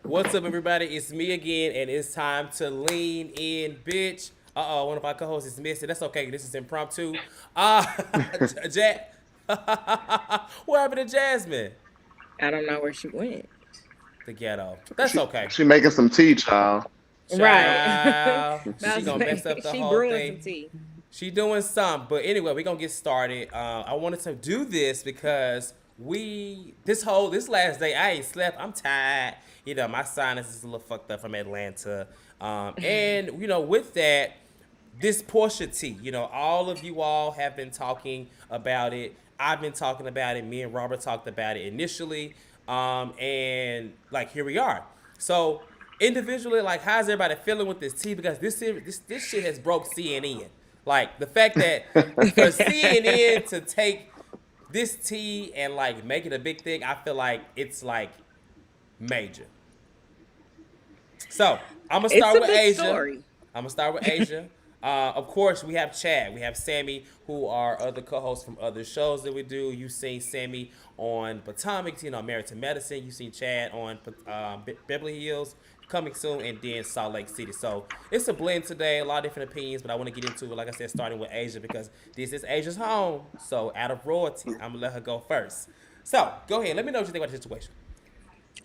What's up, everybody? It's me again, and it's time to lean in, bitch. One of our co-hosts is missing. That's okay. This is impromptu. Uh, Jack. What happened to Jasmine? I don't know where she went. The ghetto. That's She okay. she making some tea, child. Right. Child. I She was gonna mess up like, the she whole brewing thing. some tea. She doing something. But anyway, we're gonna get started. I wanted to do this because this last day I ain't slept. I'm tired. My sinus is a little fucked up from Atlanta. And with that, this Porsha tea, all of you all have been talking about it. I've been talking about it. Me and Robert talked about it initially. And like here we are. So individually, like how's everybody feeling with this tea? Because this shit has broke CNN. Like the fact that for CNN to take this tea and like make it a big thing, I feel like it's like major. So I'm gonna It's start a with big Asia. story. I'm gonna start with Asia. Of course, we have Chad, we have Sammy, who are other co-hosts from other shows that we do. You've seen Sammy on Potomac, Married to Medicine. You've seen Chad on Beverly Hills, coming soon, and then Salt Lake City. So it's a blend today, a lot of different opinions, but I want to get into it, like I said, starting with Asia because this is Asia's home. So out of royalty, I'm gonna let her go first. So go ahead, let me know what you think about the situation.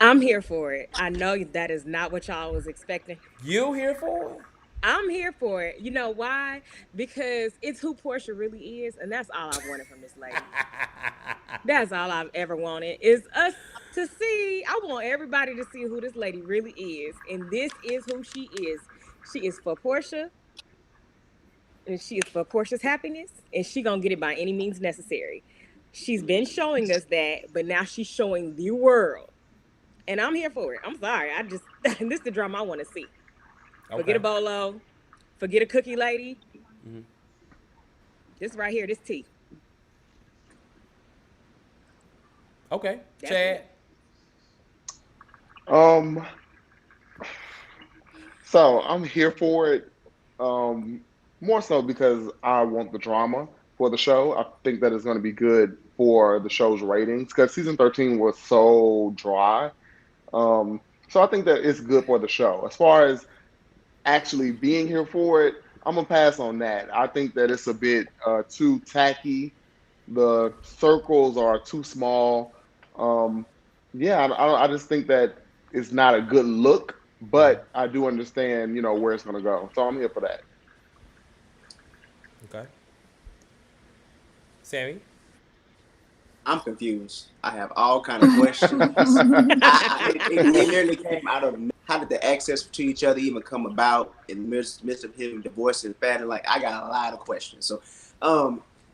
I'm here for it. I know that is not what y'all was expecting. You here for it? I'm here for it. You know why? Because it's who Portia really is, and that's all I wanted from this lady. That's all I've ever wanted is us to see. I want everybody to see who this lady really is, and this is who she is. She is for Portia, and she is for Portia's happiness, and she gonna get it by any means necessary. She's been showing us that, but now she's showing the world, and I'm here for it. I'm sorry, I just this is the drama I want to see. Forget a Okay. bolo, forget a cookie lady. Mm-hmm. This right here, this tea. Okay. That's Chad. it. Um, so I'm here for it. More so because I want the drama for the show. I think that it's going to be good for the show's ratings because season 13 was so dry. Um, so I think that it's good for the show. As far as actually being here for it, I'm gonna pass on that. I think that it's a bit too tacky. The circles are too small. Um, yeah, I just think that it's not a good look, Mm-hmm. but I do understand, where it's gonna go. So I'm here for that. Okay. Sammy. I'm confused. I have all kind of questions. It literally came out of how did the access to each other even come about in the midst of him divorcing Fallon? Like I got a lot of questions. So,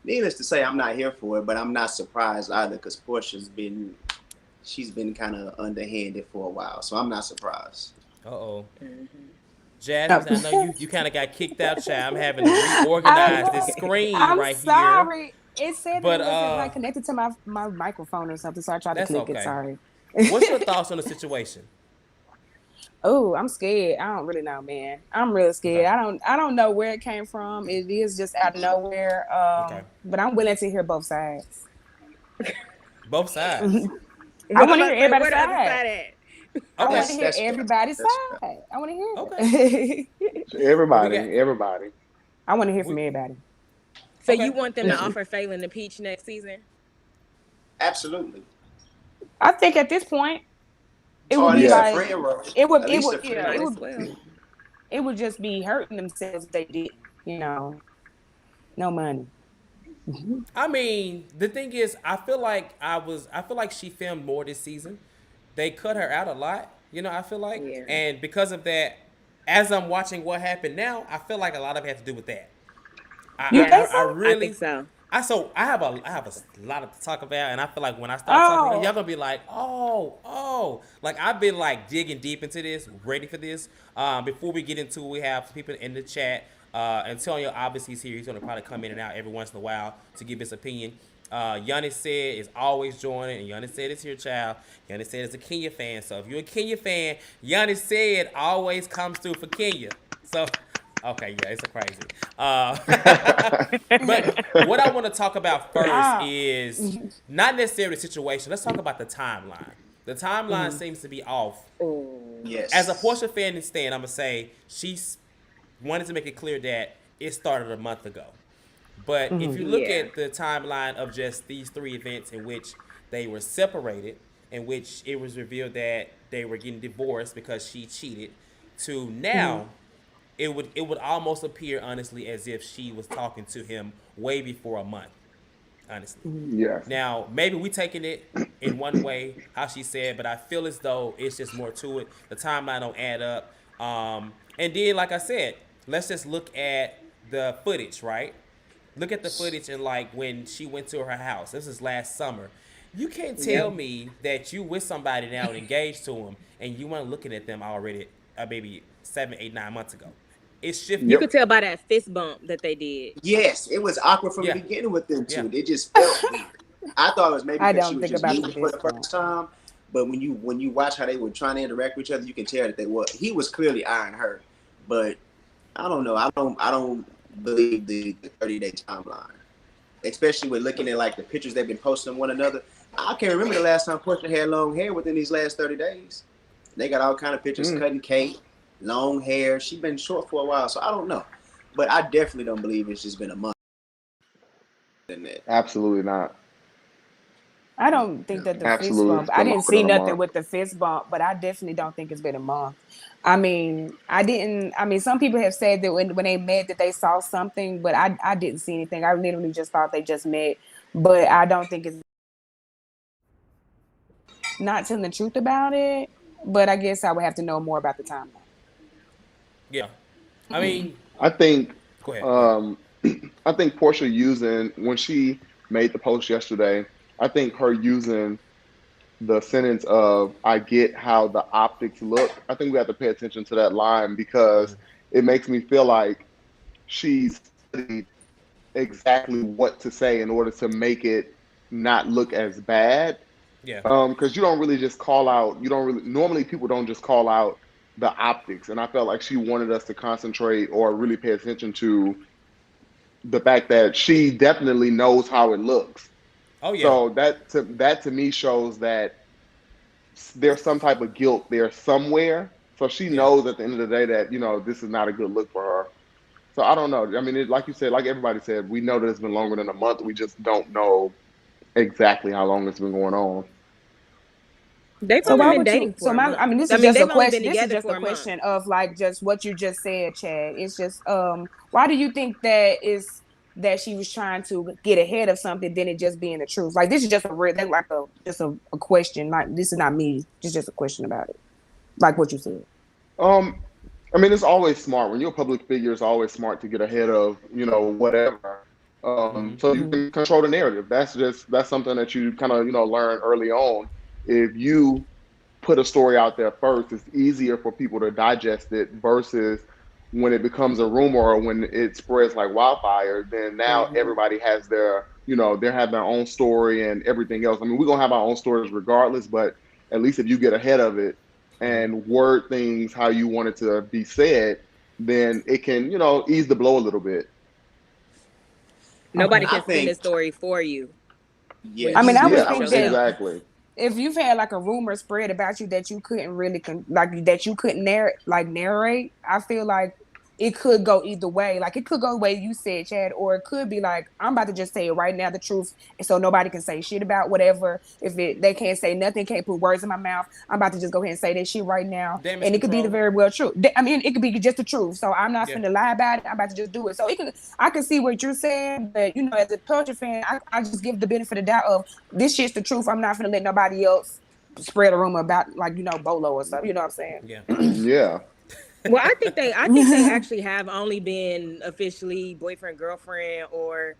needless to say, I'm not here for it, but I'm not surprised either because she's been kind of underhanded for a while, so I'm not surprised. Uh oh. Mhm. Jasmine, I know you kind of got kicked out, child. I'm having to I'm, reorganize this screen I'm right here. sorry. It said that But it wasn't like connected to my microphone or something, so I tried to that's click it. okay. Sorry. What's your thoughts on the situation? Oh, I'm scared. I don't really know, man. I'm really scared. Okay. I don't know where it came from. It is just out of nowhere. Okay. But I'm willing to hear both sides. Both sides. I Well, I'm want to about hear to say, where everybody's the other side. side at? I want Okay. to hear That's fair. everybody's That's fair. side. I want to hear Okay. it. Well, we got. Everybody. I want to hear We from everybody. So you okay. want them to offer Phelan the peach next season? Absolutely. I think at this point it Or would at be least a Yes. like friend role. At it least would a friend yeah Might role. as well. it would just be hurting themselves if they did. You know, no money. I mean, the thing is, I feel like she filmed more this season. They cut her out a lot, I feel like. Yeah. And because of that, as I'm watching what happened now, I feel like a lot of it has to do with that. You think I Yes, so? I think really, so. I have a lot to talk about, and I feel like when I start talking, y'all Oh, gonna be like, oh, like I've been like digging deep into this, ready for this. Before we get into it, we have people in the chat. Antonio obviously is here. He's gonna probably come in and out every once in a while to give his opinion. Giannis said is always joining, and Giannis said it's here, child. Giannis said is a Kenya fan, so if you're a Kenya fan, Giannis said always comes through for Kenya. So, okay, yeah, it's a crazy. But what I want to talk about first ah, is not necessarily the situation. Let's talk about the timeline. The timeline seems to be off. Yes. As a Porsha fan and stan, I'm gonna say she's wanted to make it clear that it started a month ago. But if you look Yeah. at the timeline of just these three events in which they were separated, in which it was revealed that they were getting divorced because she cheated, to now, it would almost appear honestly as if she was talking to him way before a month. Honestly. Yes. Now, maybe we taking it in one way, how she said, but I feel as though it's just more to it. The timeline don't add up. And then, like I said, let's just look at the footage, right? Look at the footage and like when she went to her house. This is last summer. You can't tell me that you with somebody now and engaged to them and you weren't looking at them already, maybe 7, 8, 9 months ago. It's shifted. You Yep. could tell by that fist bump that they did. Yes, it was awkward from Yeah. the beginning with them Yeah. two. They just felt weird. I thought it was maybe I because she don't was think just about meeting the for the fist first time. But when you watch how they were trying to interact with each other, you can tell that he was clearly eyeing her. But I don't know. I don't believe the 30-day timeline, especially with looking at like the pictures they've been posting of one another. I can't remember the last time Porsha had long hair within these last 30 days. They got all kind of pictures cutting cake, long hair. She's been short for a while, so I don't know. But I definitely don't believe it's just been a month. Than that. Absolutely not. I don't think that the fist Absolutely, bump. it's I been didn't longer see than a nothing month. with the fist bump, but I definitely don't think it's been a month. I mean, I didn't. I mean, some people have said that when they met that they saw something, but I didn't see anything. I literally just thought they just met, but I don't think it's not telling the truth about it. But I guess I would have to know more about the timeline. Yeah. I mean, I think go ahead. Go ahead. I think Porsha using when she made the post yesterday, I think her using the sentence of "I get how the optics look." I think we have to pay attention to that line because it makes me feel like she's studied exactly what to say in order to make it not look as bad. Yeah. Because you don't really just call out. You don't really normally people don't just call out the optics, and I felt like she wanted us to concentrate or really pay attention to the fact that she definitely knows how it looks. Oh yeah. So that to me shows that there's some type of guilt there somewhere. So she Yeah. knows at the end of the day that this is not a good look for her. So I don't know. I mean, like you said, like everybody said, we know that it's been longer than a month. We just don't know exactly how long it's been going on. They've So only why been would you? dating So for a my, month. I mean, this I is mean, just a they've only been question. This is together just for a a month. question of like just what you just said, Chad. It's just why do you think that she was trying to get ahead of something than it just being the truth? Like this is just a question. Like this is not me. It's just a question about it. Like what you said. I mean, it's always smart when you're a public figure. It's always smart to get ahead of whatever. So you can control the narrative. That's something that you kind of learn early on. If you put a story out there first, it's easier for people to digest it versus when it becomes a rumor or when it spreads like wildfire. Then now everybody has they have their own story and everything else. I mean, we're gonna have our own stories regardless, but at least if you get ahead of it and word things how you want it to be said, then it can ease the blow a little bit. Nobody I can spin the think story for you. yes. I mean, I would Yeah, think that exactly. if you've had like a rumor spread about you that you couldn't really narrate, I feel like it could go either way. Like it could go the way you said, Chad, or it could be like I'm about to just say it right now, the truth, and so nobody can say shit about whatever. They can't say nothing, can't put words in my mouth. I'm about to just go ahead and say that shit right now, Damage and it could be the control. very well true. I mean, it could be just the truth. So I'm not Yeah. finna lie about it. I'm about to just do it. So I can see what you're saying, but as a culture fan, I just give the benefit of the doubt of this shit's the truth. I'm not finna let nobody else spread a rumor about Bolo or something. You know what I'm saying? Yeah. Yeah. Well, I think they actually have only been officially boyfriend, girlfriend, or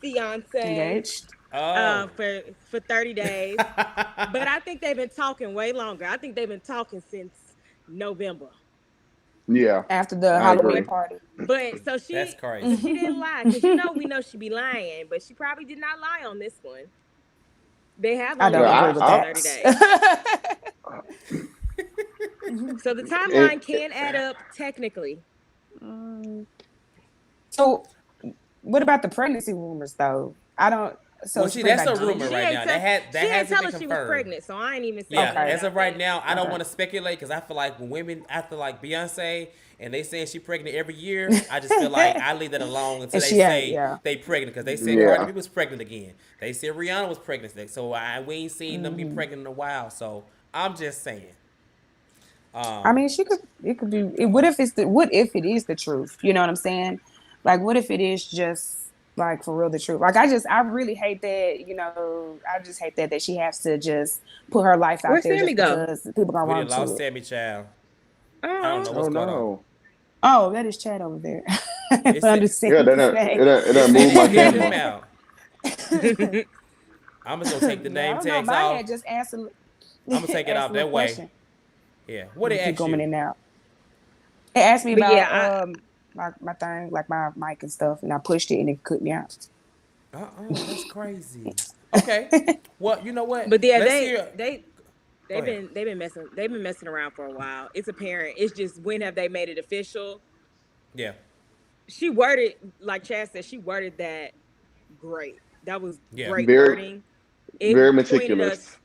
fiance Engaged. Oh. for 30 days. But I think they've been talking way longer. I think they've been talking since November. Yeah. After the I Halloween agree. party. But That's so crazy. she didn't lie because we know she be lying, but she probably did not lie on this one. They have I only don't been agree with talking for I 30 days. that. So the it, timeline can add up technically. So what about the pregnancy rumors though? I don't So Well, she's see, pregnant that's by a June. rumor She right ain't now. tell That she ain't hasn't tell been us she was confirmed. pregnant, so I ain't even say Yeah, nothing Okay. as of about right that. now, I don't Okay. want to speculate because I feel like when women after like Beyonce and they saying she pregnant every year, I just feel like I leave that alone until And they she ain't, say yeah. they pregnant because they said Yeah. Cardi B Yeah. was pregnant again. They said Rihanna was pregnant, so we ain't seen them be Hmm. pregnant in a while. So I'm just saying. I Um, mean, she could. It could be. What if it is the truth? You know what I'm saying? Like, what if it is just like for real the truth? Like, I really hate that. You know, I just hate that she has to just put her life out Where'd there Sammy just go? because people gonna we run did to lost it. Sammy Child. I don't know Oh, what's Oh going on. no. Oh, that is Chad over there. It's Yeah, Understand that his done, name. it it's done saying moved they my skipped him camera. out. I'm just gonna take the Yeah, I name don't know. tags Mine off. had just answered I'm gonna take it asked off a little that way. question. Yeah. What they Keep ask going you? in and out. It asked me but yeah, about my thing, like my mic and stuff, and I pushed it and it cut me out. That's crazy. Okay. Well, you know what? but yeah, Let's hear. Go ahead. they've been messing around for a while. It's apparent. It's just when have they made it official? Yeah. She worded like Chad said. She worded that great. That was Yeah. great Very, wording. very It pointed us. meticulous.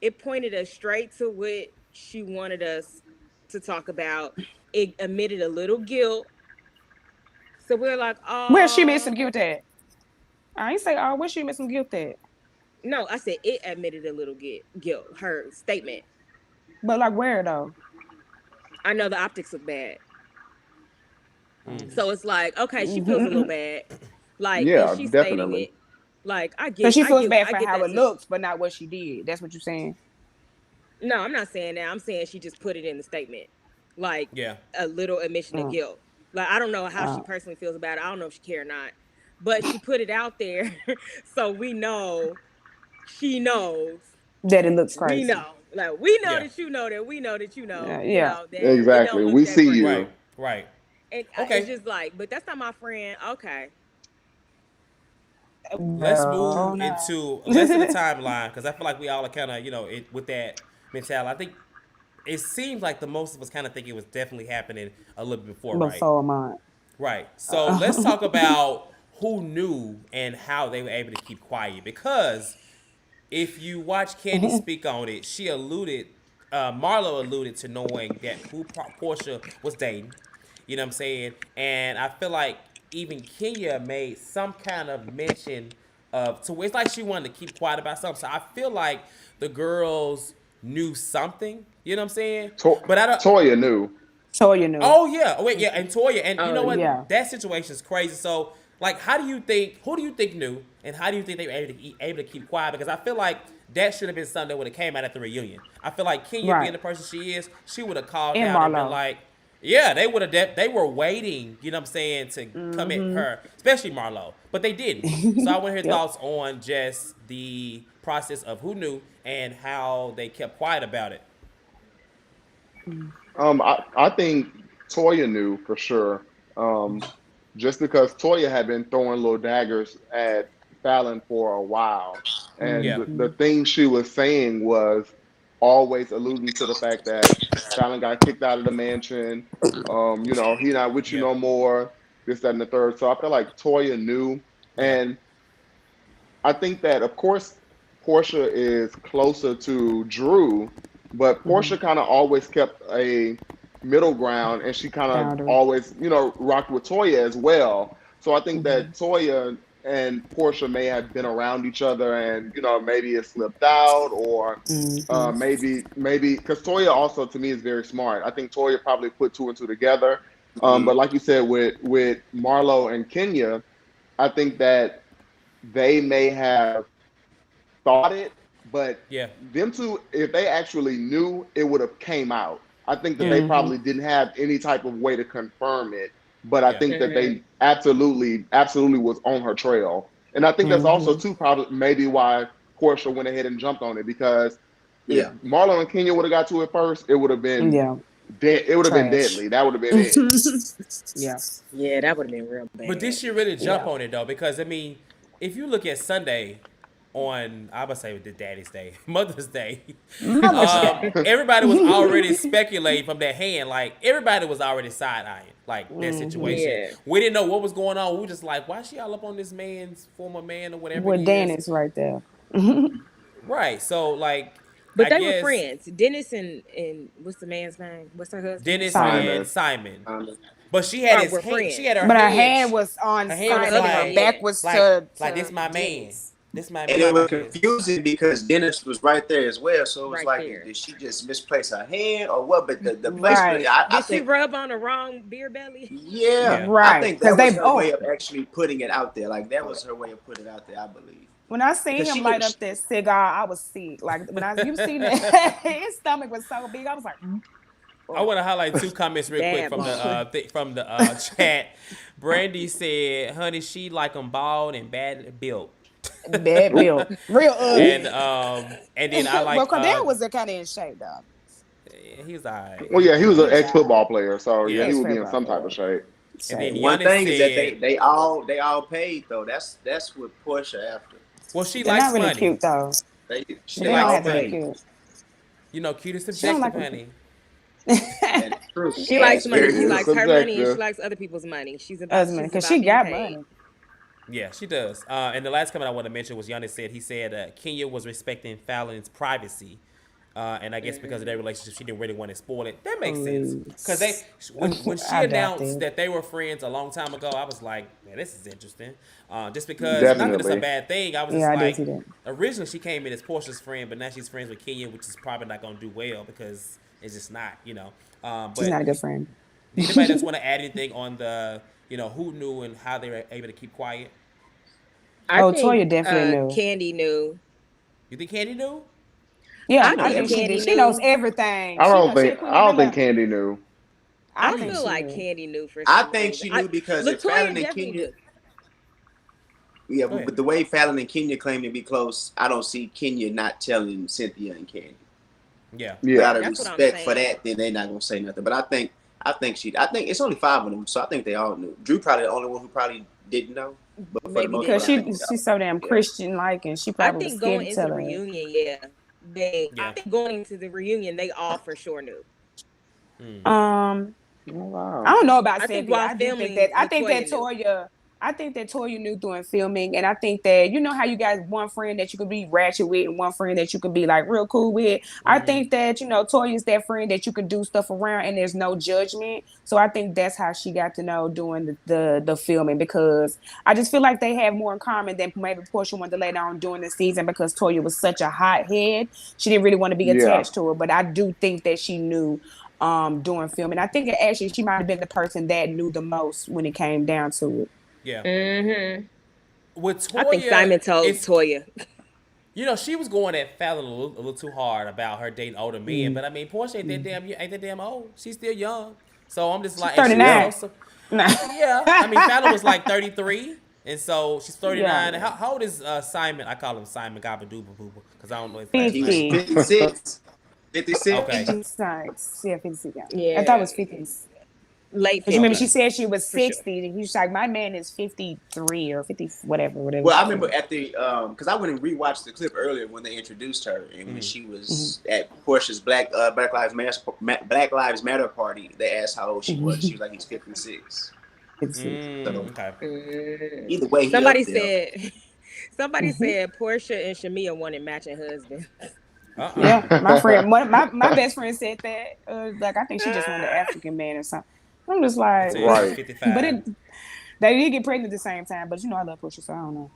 It pointed us straight to what she wanted us to talk about. It admitted a little guilt. So we're like, Where's she missing oh guilt at? I ain't say, oh, where's she missing guilt at? no, I said it admitted a little guilt. Her statement. But like where though? I know the optics look bad. Mm. So it's like, okay, she feels a little bad. Like, and Yeah, she's stating definitely. it. Like, So she feels bad I for get how that. it looks, but not what she did. That's what you're saying. No, I'm not saying that. I'm saying she just put it in the statement, like Yeah. a little admission of Mm. guilt. Like, I don't know how she Uh, personally feels about it. I don't know if she care or not, but she put it out there, so we know she knows. that it looks We crazy. know, like we know Yeah. that you know that we know that you know, Yeah. that it Exactly. don't look We that see great. Right. you. Right. And it's Okay. just like, but that's not my friend. Okay, Let's Well, move no. into less of the timeline because I feel like we all are kind of with that mentality. I think it seems like the most of us kind of think it was definitely happening a little bit before, right? Before mine. Right. So let's talk about who knew and how they were able to keep quiet. Because if you watch Candy speak on it, she alluded, Marlo alluded to knowing that who Porsha was dating. You know what I'm saying? And I feel like even Kenya made some kind of mention of, so it's like she wanted to keep quiet about something. So I feel like the girls knew something. You know what I'm saying? To- But I don't. Toya knew. Toya knew. Oh yeah. Oh wait, yeah, and Toya, and you oh know what? Yeah. That situation is crazy. So, like, how do you think? Who do you think knew, and how do you think they were able to keep quiet? Because I feel like that should have been something that would have came out at the reunion. I feel like Kenya being Right. the person she is, she would have called And out and been Marlo. like, yeah, they would have. They were waiting. You know what I'm saying, to come at Mm-hmm. her, especially Marlo, but they didn't. So I want to hear Yep. thoughts on just the process of who knew and how they kept quiet about it. I think Toya knew for sure. Um, just because Toya had been throwing little daggers at Fallon for a while. And Yeah. the Mm-hmm. thing she was saying was always alluding to the fact that Fallon got kicked out of the mansion. He not with you Yeah. no more, this, that, and the third. So I feel like Toya knew. Okay. And I think that, of course, Porsha is closer to Drew, but Mm-hmm. Porsha kind of always kept a middle ground, and she kind of Boundary. always, rocked with Toya as well. So I think Mm-hmm. that Toya and Porsha may have been around each other, and maybe it slipped out, or Mm-hmm. maybe because Toya also to me is very smart. I think Toya probably put two and two together. Mhm. But like you said with Marlo and Kenya, I think that they may have thought it, but Yeah. them two, if they actually knew, it would have came out. I think that Yeah. they Mm-hmm. probably didn't have any type of way to confirm it, but I Yeah. think that mm-hmm. they absolutely was on her trail. And I think that's also Mm-hmm. too probably maybe why Portia went ahead and jumped on it, because if Yeah. Marlon and Kenya would have got to it first, it would have been Yeah. dead. It would have been Trash. deadly. That would have been it. Yeah. Yeah, that would have been real But did bad. she really jump Yeah. on it though? Because I mean, if you look at Sunday, I would say the Daddy's Day, Mother's Day. Mother's Day. Everybody was already speculating from that hand. Like everybody was already side eyeing like that Mm-hmm. situation. Yeah. We didn't know what was going on. We were just like, why is she all up on this man's former man or whatever With he Dennis is? right there. Right. So like, But I they guess were friends. Dennis and what's the man's name? What's her husband? Dennis Simon. and Simon. Um, But she had We're his hand. friends. She had her But her hand. hand was on Her hand was Simon, like- her back was like to this my man. Dennis. This my and it was man. confusing because Dennis was right there as well. So it was Right like, there. did she just misplace her hand or what? But the placement, Right. I Did she think, rub on the wrong beer belly? yeah, Right. I think 'Cause that was they her both- way of actually putting it out there. Like that was her way of putting it out there, I believe. When I seen Because him she light was- up that cigar, I was sick. Like when you seen that, his stomach was so big. I was like, I want to highlight two comments real quick from the chat. Brandy said, "Honey, she like them bald and bad built." bad built, real ugly. And then I like well, Cordell was kind of in shape though. he's alright. Well, yeah, he was an ex-football player, so Yeah. yeah, he would be in Ex-football some type of shape. And then One Giannis thing is that said, they all paid though. That's what Porsche after. well, she They're likes not really money. cute though. She They don't likes have to be money. cute. You know, cute is don't subjective, like- honey. That's true. She likes money. very She likes her money and subjective. she likes other people's money. She's about Husband, because she being got paid. money. Yeah, she does. And the last comment I want to mention was Giannis said Kenya was respecting Fallon's privacy. And I guess because of their relationship, she didn't really want to spoil it. That makes sense. Because when she I doubt announced it. that they were friends a long time ago, I was like, man, this is interesting. Just because, not that it's a Definitely. bad thing, I was Yeah, I just did see like, that. originally she came in as Portia's friend, but now she's friends with Kenya, which is probably not going to do well because it's just not, you know. But She's not a good friend. anybody just want to add anything on the, you know, who knew and how they were able to keep quiet? I Oh, think, Toya definitely knew. Candy knew. You think Candy knew? Yeah, I I think think she Candy did. She knew. knows everything. I She don't knows- think she I don't think Candy. Candy knew. I think feel she like knew. Candy knew for I some think reason. she knew because if Latoya Fallon and definitely Kenya, knew. yeah, Go ahead. but the way Fallon and Kenya claim to be close, I don't see Kenya not telling Cynthia and Candy. Yeah. Yeah, Out of That's what I'm respect for saying. that, then they're not gonna say nothing. But I think it's only 5 of them, so I think they all knew. Drew probably the only one who probably didn't know. But for the Maybe most Because part, I think she's so damn Christian like, and she I probably was think scared going to into the tell her. reunion, yeah. Yeah. I think going into the reunion, they all for sure knew. Um, Oh, wow. I don't know about I think Cynthia. while I do filming, think that Latoya knew. I think that Toya knew during filming, and I think that you know how you guys one friend that you could be ratchet with and one friend that you could be like real cool with. I think that Toya is that friend that you can do stuff around and there's no judgment. So I think that's how she got to know doing the filming, because I just feel like they have more in common than maybe Porsha wanted to later on during the season, because Toya was such a hothead. She didn't really want to be Yeah. attached to her, but I do think that she knew during filming. I think that actually she might have been the person that knew the most when it came down to it. Yeah. Mm-hmm. With Toya, I think Simon told it's- Toya. You know, she was going at Fallon a little too hard about her dating older men, but I mean, Porsha ain't that damn old. She's still young, so I'm just like, and she 39. also- Nah. yeah. I mean, Fallon was like 33, and so she's 39. Yeah. And how old is Simon? I call him Simon Gabadooba Booba because I don't know his He- last he name. was 56. 56. Okay. 56. Yeah, 56. Yeah. I thought it was 50. Late. Because remember, Okay. she said she was For sure. 60, and he was like, my man is 53 or 50, whatever. Well, I remember at the because I went and rewatched the clip earlier when they introduced her, and when she was at Portia's Black Lives Matter party, they asked how old she was. She was like, he's 56. Okay. Either way, he Somebody up there. said. Somebody said Porsha and Shamia wanted matching husbands. Yeah, my friend, my best friend said that. Like, I think she just wanted an African man or something. I'm just like, Right. 55. but they did get pregnant at the same time. But I love Porsha, so I don't know.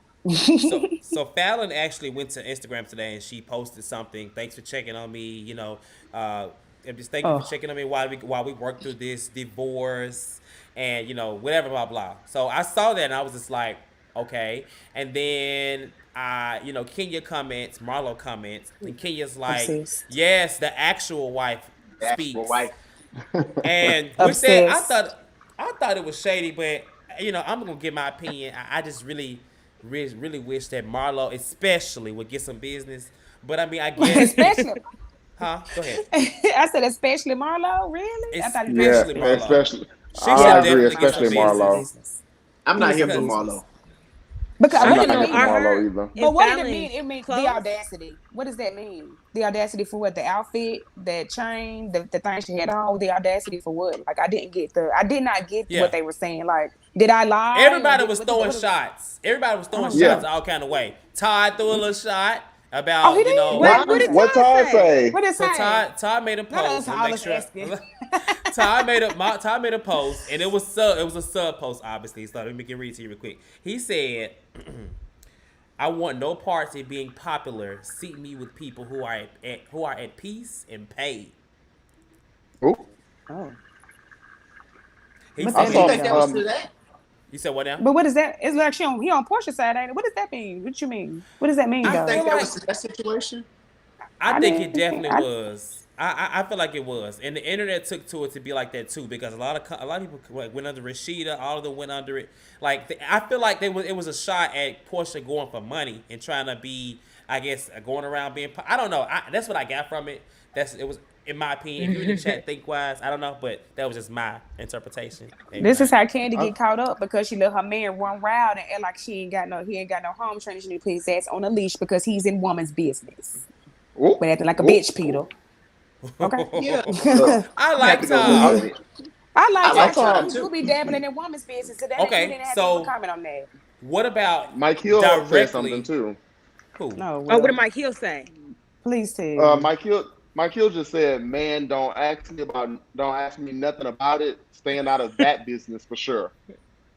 So Fallon actually went to Instagram today and she posted something. Thanks for checking on me. You know, I'm just thank you for checking on me while we work through this divorce and whatever blah blah. So I saw that and I was just like, okay. And then Kenya comments, Marlo comments, and Kenya's like, Obsessed. yes, the actual wife speaks. Actual wife. And with that, Obsessed. I thought it was shady, but I'm gonna give my opinion. I just really wish that Marlo especially would get some business. But I mean, I guess Especially, huh? Go ahead. I said, especially Marlo. Really? I thought Yeah, Especially Marlo. especially. She I should agree, definitely get some especially business. Marlo. I'm not here for Because- Marlo. Because I'm I not don't know. hip to I Marlo heard. either. But what did it Fallon mean? It means close? the audacity. What does that mean? The audacity for what? The outfit, that chain, the thing she had on. The audacity for what? Like I did not get Yeah. what they were saying. Like, did I lie? Everybody was throwing what- shots. Everybody was throwing don't Yeah. shots all kind of way. Todd threw a little shot Oh, he about, did. What did What Todd Todd say? say? What is So saying? Todd made a Not us post. Let me all make is sure. asking. Todd made a post, and it was a sub post, obviously. So let me read it to you real quick. He said, "I want no parts in being popular. Seat me with people who are at peace and paid." Ooh. Oh. He But said, I You saw think that was um to that? "You said what now?" But what is that? It's like he on Porsche side, ain't it? What does that mean? What you mean? What does that mean, I though? feel Think that like was to that situation? I I think didn't it think- definitely I- was. I feel like it was, and the internet took to it to be like that too, because a lot of people went under Rashida. All of them went under it. Like I feel like it was a shot at Porsha going for money and trying to be, I guess, going around being. I don't know. That's what I got from it. It was in my opinion. If you in the chat think wise, I don't know, but that was just my interpretation. This is how Candy I- get caught up because she let her man run wild and act like he ain't got no home training. She need to put his ass on a leash because he's in woman's business. ooh, But acting like a ooh. bitch, Peter. Okay. Yeah. I You like have to go Todd. with it. I like I like Todd Todd, too. too. We'll be dabbling in woman's business. So that Okay, we didn't have so- to comment on that. What about Mike Hill said directly? something too. Who? No, Oh, well, what did Mike Hill say? please tell. Mike Hill just said, "Man, don't ask me nothing about it. Staying out of that business for sure."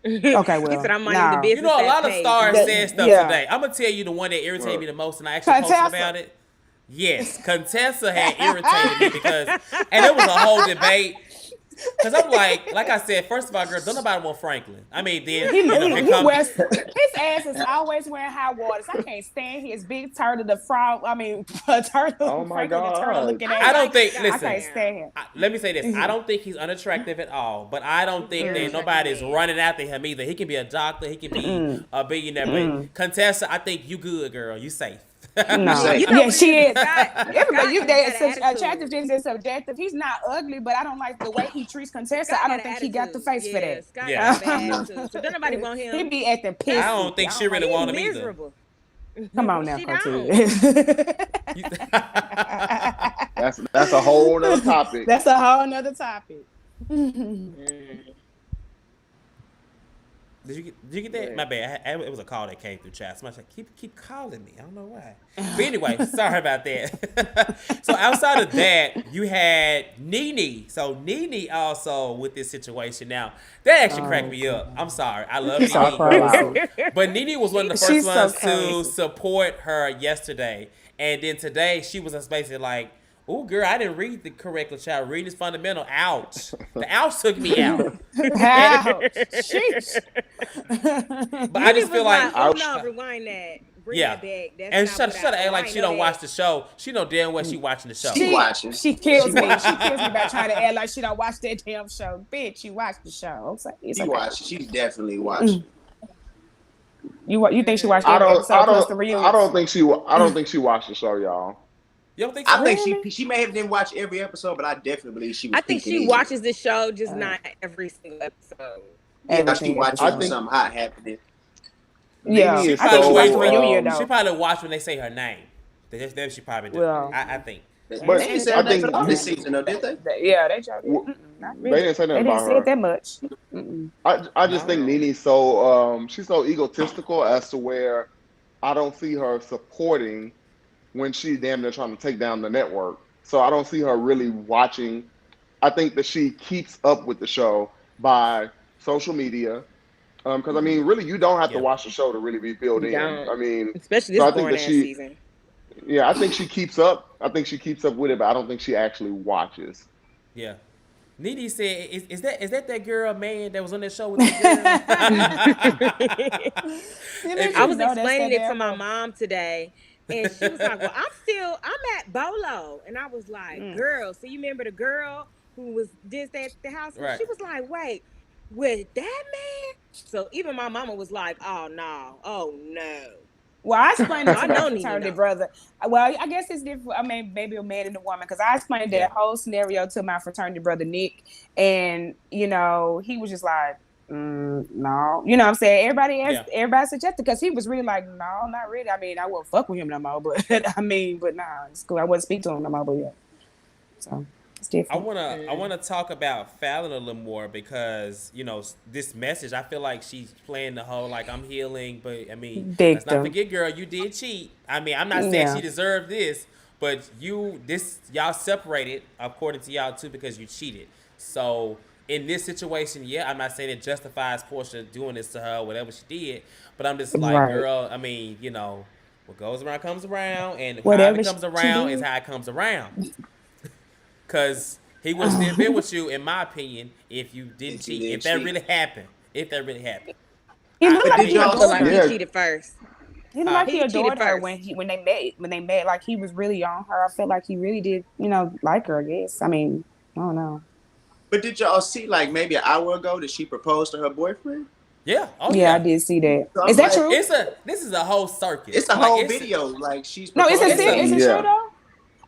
Okay, He well, said I'm minding the no. business. You know, a lot of that stars pays. said stuff Yeah. today. I'm gonna tell you the one that irritated What? me the most, and I actually posted Contessa. about it. Yes, Contessa had irritated me because, and it was a whole debate. Because I'm like I said, first of all, girl, don't nobody want Franklin. I mean, then He here come- wears his ass is always wearing high waters. I can't stand his big turtle, the frog. I mean, turtle. Oh my Franklin the turtle God. looking at. I don't think. Scott. I Listen, can't stand him. let me say this. I don't think he's unattractive at all, but I don't think Very that nobody's attractive man. running after him either. He can be a doctor. He can be a billionaire. But Contessa, I think you good, girl. You safe. No, Say- You know yeah, what she it is. Scott- Everybody, Scott you got that an such attitude. attractive things is subjective. He's not ugly, but I don't like the way he treats Contessa. Scott I don't got an think he got the attitude. face for Yeah, that. Scott Yeah. got a bad attitude. So don't nobody want him. He be acting pissy. I don't think she really He want him either. miserable. Come on now, She Cortez. That's a whole nother topic. That's a whole nother topic. Did you get that? My bad. It was a call that came through chat. Somebody said, keep calling me. I don't know why. But anyway, sorry about that. So outside of that, you had Nene. So Nene also with this situation. Now, that actually cracked me up. I'm sorry. I love She's so Nene. crazy. But Nene was one of the She's first so ones to crazy. support her yesterday. And then today, she was just basically like, "Ooh, girl, I didn't read the correctly, child. Read is fundamental. Ouch. The ouch took me out." How? Sheesh. But I just feel like, oh no, rewind that. Bring yeah. that back. That's And not shut what act like I she know don't that. watch the show. She know damn well she watching the show. She watching. She kills She me. watching. She kills me by trying to act like she don't watch that damn show. Bitch, you watch the show. It's She okay. watching. She's definitely watching. You think she watched I every don't. episode I plus the don't. reunion? I don't think she. I don't think she watched the show, y'all. You don't think so? I think Really? she may have didn't watch every episode, but I definitely believe she was. I think peeking she in. watches the show, just not every single episode. Yeah, she Everything. watches I when think- something hot happening. Yeah, Nene She is I think probably she so, watched the wait reunion um, though. She probably watch when they say her name. That's she probably do. Well. I think. They But didn't say I her name think for all this season, though, did they? Yeah, they tried. W- Not They really. didn't say They nothing didn't about say her. it that much. Mm-mm. I just think Nene's so she's so egotistical as to where I don't see her supporting when she's damn near trying to take down the network. So I don't see her really watching. I think that she keeps up with the show by social media. Because I mean, really, you don't have to Yeah. watch the show to really be filled You in. don't. I mean, Especially So this I think born that ass she- season. yeah, I think she keeps up. I think she keeps up with it, but I don't think she actually watches. Yeah. Nene said, "Is that girl, man, that was on that show with that girl?" I was explaining it to my mom today, and she was like, "Well, I'm at Bolo," and I was like, "Girl, so you remember the girl who was just at the house?" And Right. she was like, "Wait, with that man?" So even my mama was like, "Oh no, oh no." Well, I explained it I to know my Nene fraternity know. brother. Well, I guess it's different. I mean, maybe a man and a woman, because I explained that Yeah. whole scenario to my fraternity brother Nick, and he was just like, no. You know what I'm saying? Yeah. Everybody suggested because he was really like, no, not really. I mean, I wouldn't fuck with him no more, but but nah, it's cool. I wouldn't speak to him no more, but yeah. So it's different. I wanna talk about Fallon a little more because this message. I feel like she's playing the whole like I'm healing, but I mean let's not Victim. forget, girl, you did cheat. I mean I'm not saying Yeah. she deserved this, but y'all separated according to y'all too because you cheated. So in this situation, yeah, I'm not saying it justifies Porsha doing this to her, whatever she did, but I'm just like, Right. girl, I mean, what goes around comes around, and how Whatever it comes she around is did. how it comes around. Cause he would have still been with you, in my opinion, if you didn't If you cheat. didn't If that cheat. really happened. If that really happened. He looked But like did he y'all I feel like adored he her. Yeah. cheated first. He looked like He he cheated adored her first. when they met. When they met, like he was really on her. I felt like he really did, like her. I guess. I mean, I don't know. But did y'all see like maybe an hour ago that she proposed to her boyfriend? Yeah. Oh Yeah, I yeah. did see that. So I'm Is that like, true? This is a whole circus. It's a Like, whole video. Like she's No, is it It's still? a Is it Yeah. true though?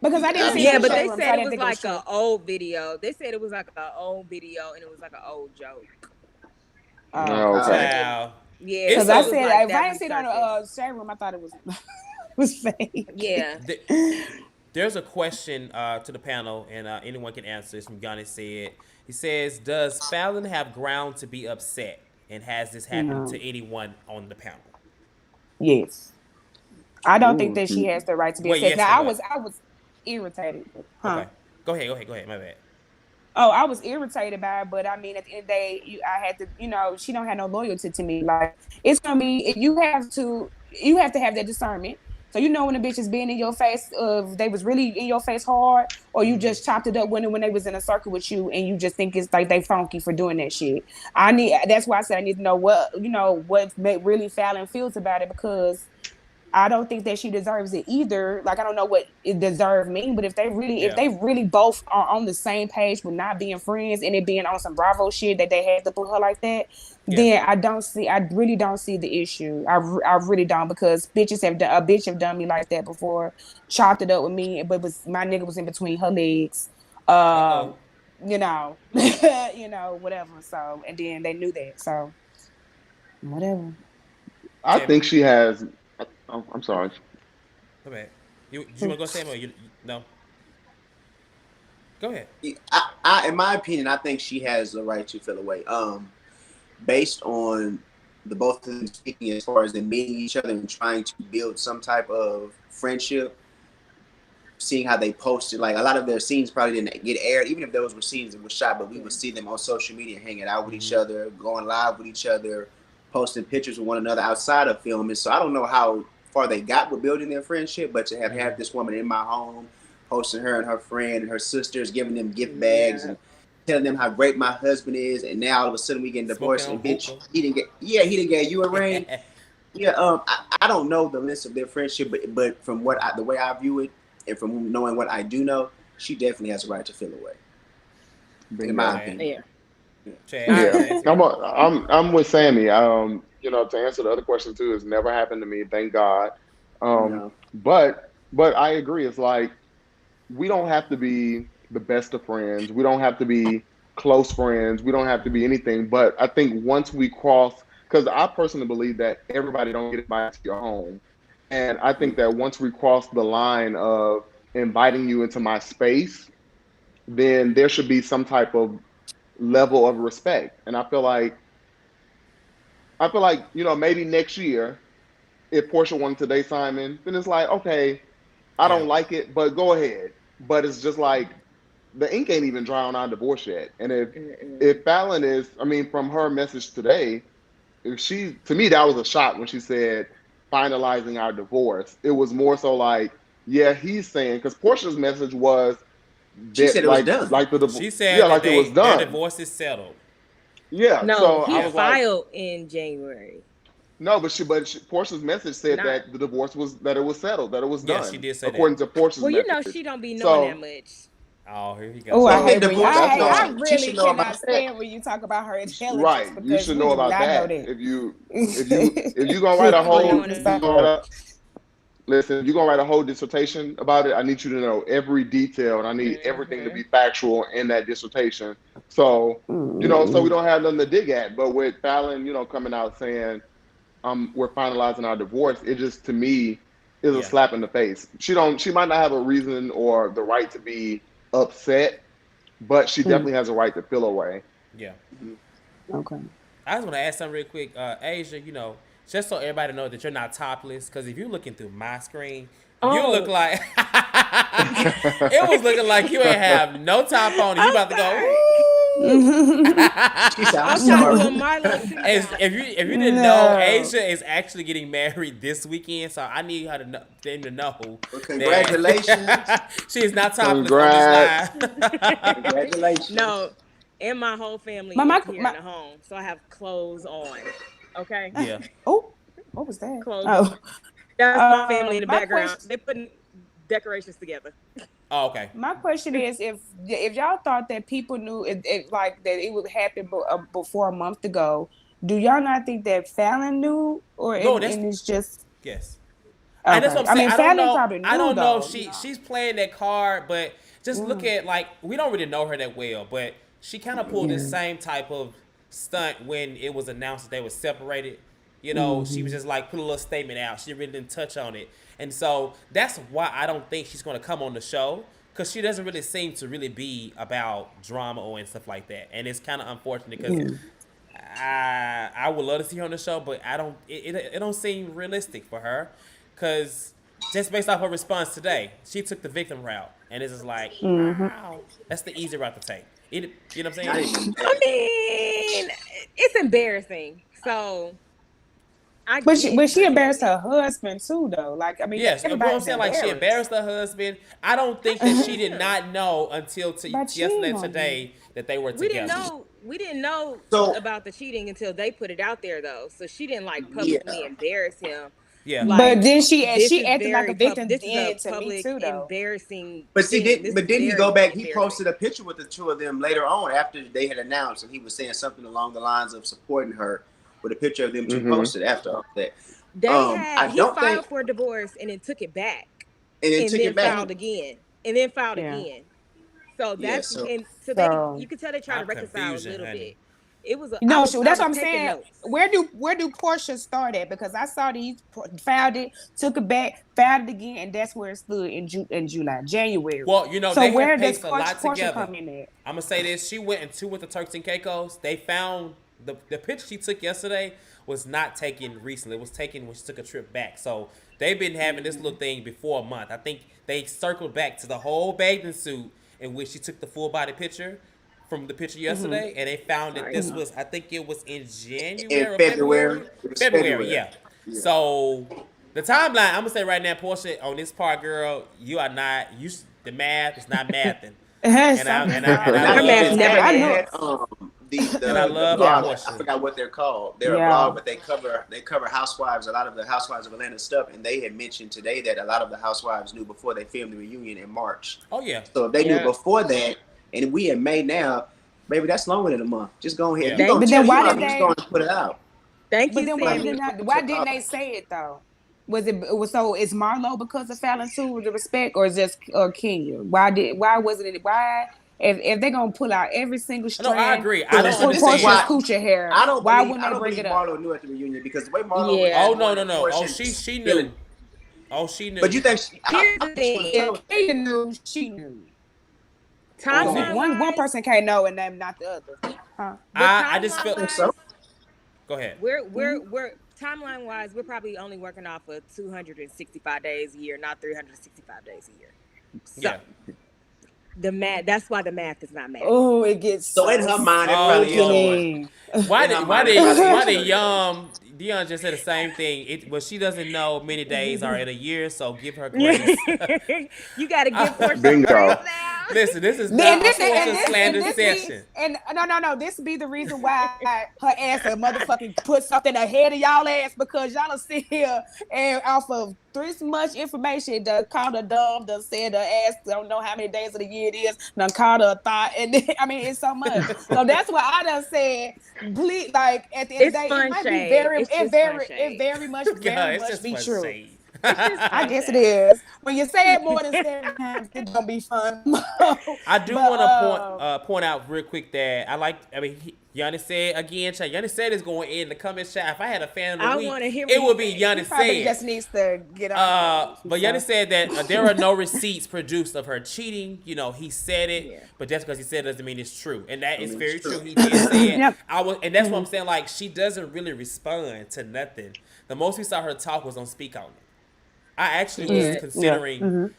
Because I didn't see it Yeah, in the but they showroom, so said I it didn't was think it was like true. an old video. They said it was like an old video and it was like an old joke. Oh, Okay. okay. child. Yeah, It's Because so I it was said like if that I didn't see it on the resurfaced. showroom, I thought it was was fake. Yeah. There's a question to the panel, and anyone can answer this. From Ghana said, he says, "Does Fallon have ground to be upset, and has this happened No. to anyone on the panel?" Yes. I don't think Ooh, that she has the right to be Wait, upset. yes or Now what? I was irritated. Huh? Okay, go ahead. My bad. Oh, I was irritated by it, but I mean, at the end of the day, I had to, she don't have no loyalty to me. Like it's gonna be, you have to have that discernment. So when the bitch is being in your face, they was really in your face hard, or you just chopped it up when they was in a circle with you, and you just think it's like they funky for doing that shit. That's why I said I need to know what really Fallon feels about it because I don't think that she deserves it either. Like I don't know what it deserve mean, but if they Yeah. really both are on the same page with not being friends and it being on some Bravo shit that they had to put her like that, Yeah. then I really don't see the issue. I really don't because a bitch have done me like that before, chopped it up with me, but my nigga was in between her legs. Uh-oh. Whatever. So and then they knew that. So whatever. I Sammy, think she has. Oh, I'm sorry. my bad. You want to go, Sam, or no? Go ahead. In my opinion, I think she has the right to feel away. Based on the both of them speaking as far as them meeting each other and trying to build some type of friendship, seeing how they posted, like a lot of their scenes probably didn't get aired, even if those were scenes that were shot, but we would see them on social media hanging out with each other, going live with each other, posting pictures with one another outside of filming. So I don't know how far they got with building their friendship, but to have had this woman in my home, posting her and her friend and her sisters, giving them gift bags and telling them how great my husband is, and now all of a sudden we getting divorced and bitch, he didn't get you a ring. I don't know the list of their friendship, but from the way I view it, and from knowing what I do know, she definitely has a right to feel away. In my opinion. Yeah, I'm with Sammy. To answer the other question too, it's never happened to me, thank God. But I agree. It's like we don't have to be the best of friends. We don't have to be close friends. We don't have to be anything. But I think once we cross, because I personally believe that everybody don't get invited to your home, and I think that once we cross the line of inviting you into my space, then there should be some type of level of respect. And I feel like maybe next year, if Porsha wanted to date Simon, then it's like, okay, I don't like it, but go ahead. But it's just like the ink ain't even dry on our divorce yet. And if Fallon is, I mean, from her message today, to me that was a shock when she said finalizing our divorce. It was more so like, yeah, he's saying, because Porsha's message was she said it was done. She said that it was done. Their divorce is settled. Yeah. No, so he I was filed in January. No, but Portia's message said that the divorce was settled, that it was done. She did say according that. to Portia's message. message. She don't be knowing that much. Oh, here you go. Oh, I really cannot stand when you talk about her intelligence. Right, you should know about that. Know that. If you gonna write a whole, listen, you're gonna write a whole dissertation about it. I need you to know every detail, and I need everything to be factual in that dissertation. So, so we don't have nothing to dig at. But with Fallon, coming out saying, we're finalizing our divorce, it just, to me, is a slap in the face. She might not have a reason or the right to be upset, but she definitely has a right to feel away. Yeah. Okay. I just want to ask something real quick. Asia, just so everybody knows that you're not topless, because if you're looking through my screen, you look like it was looking like you ain't have no top on. And you about to go. She said, I'm I'm sorry. talking with Marlo. If you didn't know, Asia is actually getting married this weekend, so I need her to know, them to know. Well, congratulations. She is not topless Congrats. on this live. Congratulations. No, and my whole family My- is here in the home, so I have clothes on. Okay. Yeah. Oh, what was that? Clothes. Oh, That's my family in the my background. question- They putting decorations together. Oh, okay. my question is, if y'all thought that people knew like that it would happen before a month ago, do y'all not think that Fallon knew, or No, it's just? Yes. Okay. And that's what I'm saying. Fallon probably knew, I don't know though, if she's playing that card, but just look at, like, we don't really know her that well, but she kind of pulled the same type of stunt when it was announced that they were separated. She was just like put a little statement out. She really didn't touch on it. And so that's why I don't think she's going to come on the show, because she doesn't really seem to really be about drama and stuff like that. And it's kind of unfortunate because I would love to see her on the show, but it don't seem realistic for her, because just based off her response today, she took the victim route, and it's just like, wow, that's the easy route to take. You know what I'm saying? I mean, it's embarrassing. So, But she embarrassed her husband too, though. Like, I mean, Yes, but I'm saying, like, she embarrassed her husband. I don't think that she did not know until yesterday, today, that they were together. We didn't know So- about the cheating until they put it out there, though. So she didn't publicly embarrass him. Yeah. Like, but then she this is acted like a very victim this then is a to me public too, though. embarrassing. But see, thing. This didn't is he go very back? He embarrassing. posted a picture with the two of them later on after they had announced, and he was saying something along the lines of supporting her with a picture of them two posted after all that. They I he don't filed think- for a divorce and then took it back, And then and took then it back. filed again, and then filed Yeah. again. So that's so- you could tell they try to I'm reconcile a confusion, little honey. bit. It was No, I was that's what I'm taking saying. notes. Where do Porsha start at? Because I saw that he filed it, took it back, filed it again, and that's where it stood in January. Well, so they where have does paced a lot Porsha together. come in at? I'm gonna say this: she went and two with the Turks and Caicos. They found the picture she took yesterday was not taken recently. It was taken when she took a trip back. So they've been having this little thing before a month. I think they circled back to the whole bathing suit in which she took the full body picture from the picture yesterday, and they found that this was, I think it was in January or February. It was February, yeah. So the timeline, I'm gonna say right now, Porsha, on this part, girl, you are not. The math is not mathing. And I Her math never I know. had. And I love blog, Porsha. I forgot what they're called. They're a blog, but they cover housewives, a lot of the housewives of Atlanta stuff. And they had mentioned today that a lot of the housewives knew before they filmed the reunion in March. Oh yeah. So if they knew before that, and we in May now, maybe that's longer than a month. Just go ahead. Yeah. You gonna But tell then why you, did I'm just they- going to put it out. Thank But you, then Sammy. why didn't they say it though? Was so? Is Marlo because of Fallon too, with the respect, or is just Kenya? Why wasn't it? Why? If they're gonna pull out every single strand, I agree. I don't for understand. Porsha's coochie hair, I don't why believe, wouldn't they bring believe it up? Marlo knew at the reunion because the way Marlo Yeah. Oh was no. Oh, Porsha she feeling- knew. Oh, she knew. But you think Here's the thing. If Kenya knew, she knew. Timeline One person can't know and name not the other. Huh? I just feel. think so? Go ahead. We're timeline wise, we're probably only working off of 265 days a year, not 365 days a year. So Yeah. the math, that's why the math is not math. Oh, it gets So in her mind, it Oh, probably is. Lord. Why And did I'm why like, did Dion just said the same thing? Well, she doesn't know many days are in a year, so give her grace. You got to give Porsha Bingo. grace now. Listen, this is Then not a Porsha slander session. No. This be the reason why her ass a motherfucking put something ahead of y'all ass because y'all sit here and off of this much information, done called her dumb, done said her ass don't know how many days of the year it is, done called her a thought, and then, I mean it's so much. So that's why I done said, please, like at the end of the day, it might be very, It's it just very, fun shade. it very much God, it's be just fun true. shade. I guess it is. When you say it more than 7 times, it don't be fun. I do But want to point out real quick that Giannis said again, Chat. Giannis said is going in the comment chat. If I had a fan of the I week, want to hear it what would he be said. he Giannis probably said. just needs to get on. But Giannis said that there are no receipts produced of her cheating. You know, he said it, Yeah. but just because he said it doesn't mean it's true, and that is mean, very it's true. true. He did say it. Yep. And that's what I'm saying. Like, she doesn't really respond to nothing. The most we saw her talk was on Speak On It. I actually was considering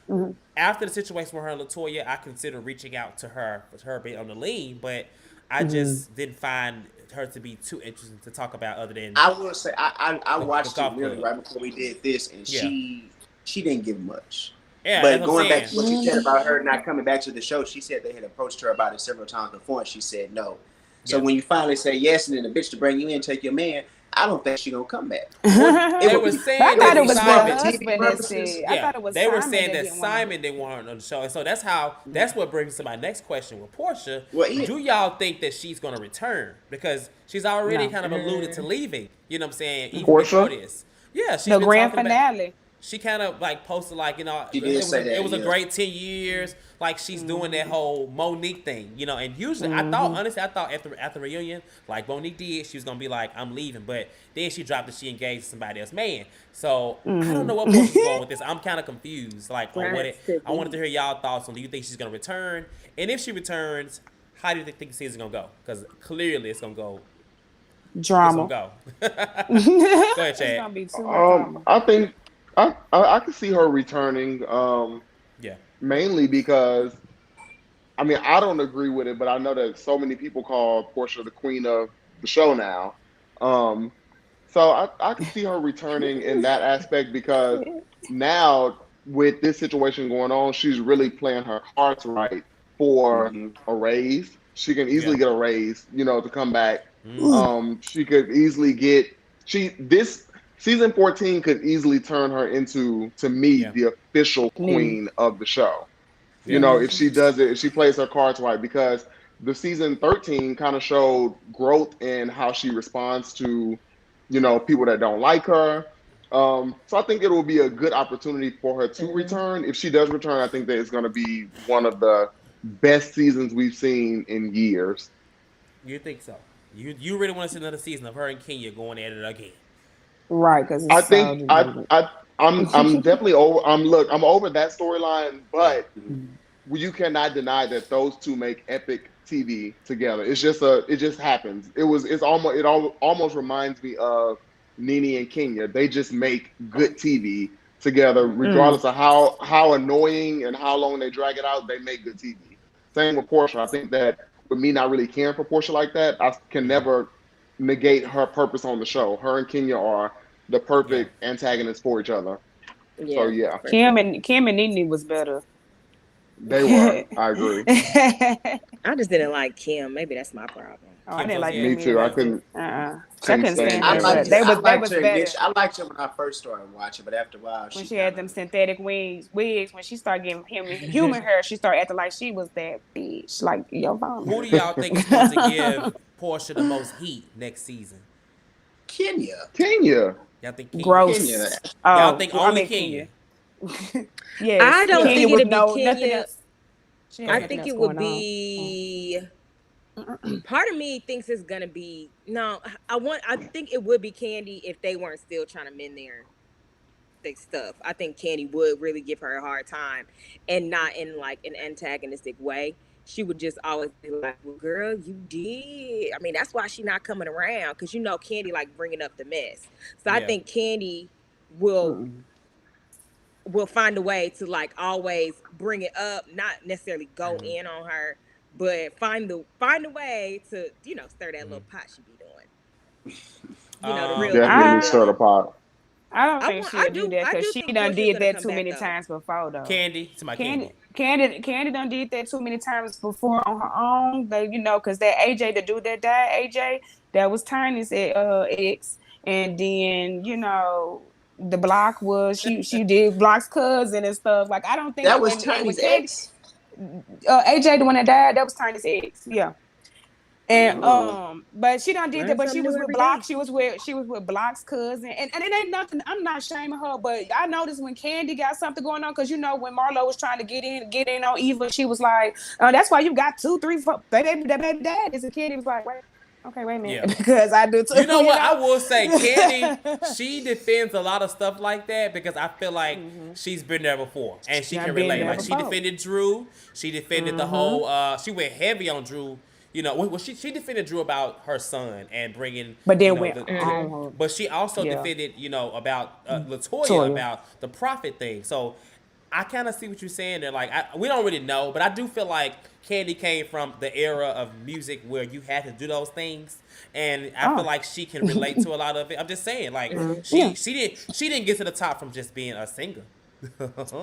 after the situation with her and Latoya, I considered reaching out to her with her being on the lean, but I just didn't find her to be too interesting to talk about other than I will say I watched golf it really club. right before we did this, and Yeah. she didn't give much. Yeah, But that's what I'm going back saying. to what you said about her not coming back to the show, she said they had approached her about it several times before, and she said no. So Yeah. when you finally say yes, and then the bitch to bring you in, take your man, I don't think she gonna come back. They were saying I thought that it was the Simon. husband that said. I thought it was they were Simon saying that that didn't want Simon didn't want her on the show, and so that's what brings me to my next question with Porsha. Well, yeah. Do y'all think that she's gonna return because she's already No. kind of alluded to leaving? You know what I'm saying? Even Porsha? before this, yeah, she's the been grand talking about. finale. She kind of like posted like, you know, She did say that, it was a yeah. great 10 years. Like she's doing that whole Monique thing, you know. And usually I thought after reunion, like Monique did, she was gonna be like, I'm leaving. But then she dropped that she engaged somebody else, man. So I don't know what Porsha's going with this. I'm kind of confused, like on what I wanted to hear y'all thoughts on. Do you think she's gonna return? And if she returns, how do you think the season's gonna go? Because clearly it's gonna go. Drama. It's gonna go. Go ahead, It's Chad. gonna be too much drama. I think I can see her returning. Yeah. Mainly because I mean I don't agree with it, but I know that so many people call Porsha the queen of the show now. So I can see her returning in that aspect because now with this situation going on, she's really playing her cards right for a raise. She can easily get a raise, you know, to come back. She could easily get this season 14 could easily turn her into, to me, the official queen of the show. You know, if she does it, if she plays her cards right, because the season 13 kind of showed growth in how she responds to, you know, people that don't like her. So I think it will be a good opportunity for her to return. If she does return, I think that it's going to be one of the best seasons we've seen in years. You think so? You really want to see another season of her and Kenya going at it again? Right, because I think I'm definitely over. I'm over that storyline, but you cannot deny that those two make epic TV together. It just happens. It almost reminds me of Nene and Kenya. They just make good TV together, regardless of how annoying and how long they drag it out. They make good TV. Same with Porsha. I think that with me not really caring for Porsha like that, I can never negate her purpose on the show. Her and Kenya are the perfect antagonists for each other. Yeah. So yeah, Kim and Nene was better. they were. I agree. I just didn't like Kim. Maybe that's my problem. Oh, I didn't like Me them too. I either. couldn't. I couldn't couldn't stand stand I her. her. liked But her. they was better. I liked her when I first started watching, but after a while, When she had them synthetic wigs, when she started giving him human hair, she started acting like she was that bitch. Like, yo, mama. Who do y'all think is going to give Porsche the most heat next season? Kenya. Y'all think Kenya? Gross. Kenya. Y'all think only Kenya? Yes. I don't Kenya think with it'd be nothing Kenya. else. She had I nothing think else it would going on. be. Part of me thinks it's gonna be no. I think it would be Candy if they weren't still trying to mend their stuff. I think Candy would really give her a hard time, and not in like an antagonistic way. She would just always be like, "Well, girl, you did." I mean, that's why she's not coming around, because you know Candy like bringing up the mess. So I think Candy will find a way to like always bring it up, not necessarily go in on her, but find a way to, you know, stir that little pot she be doing. You know, the real Definitely stir the pot. I don't think she'll do that because she think done Porsha's did gonna that come too back, many though. times before, though. Candy. Candy done did that too many times before on her own. But, you know, because that AJ, the dude that died, AJ, that was Tiny's ex. And then, you know, the Block was, she did Block's cousin and stuff. Like, I don't think that was Tiny's ex. AJ, the one that died, that was Tiny's ex. Yeah. And but she done did Learn that. But she something was new with every Block. day. She was with Block's cousin, and it ain't nothing. I'm not shaming her, but I noticed when Candy got something going on, because you know when Marlo was trying to get in on Eva, she was like, "That's why you got 2, 3, 4, baby dad is a kid." He was like, "Wait, okay, wait a minute," Yeah. because I do too. You know what? I will say, Candy, she defends a lot of stuff like that because I feel like she's been there before and she Yeah, can been relate. there Like she before. defended Drew. She defended the whole. She went heavy on Drew. You know, well, she defended Drew about her son and bringing. But then You know, went on her. but she also Yeah. defended, you know, about Latoya Toya. about the profit thing. So I kind of see what you're saying there. Like, we don't really know, but I do feel like Candy came from the era of music where you had to do those things, and I feel like she can relate to a lot of it. I'm just saying, like, she didn't get to the top from just being a singer.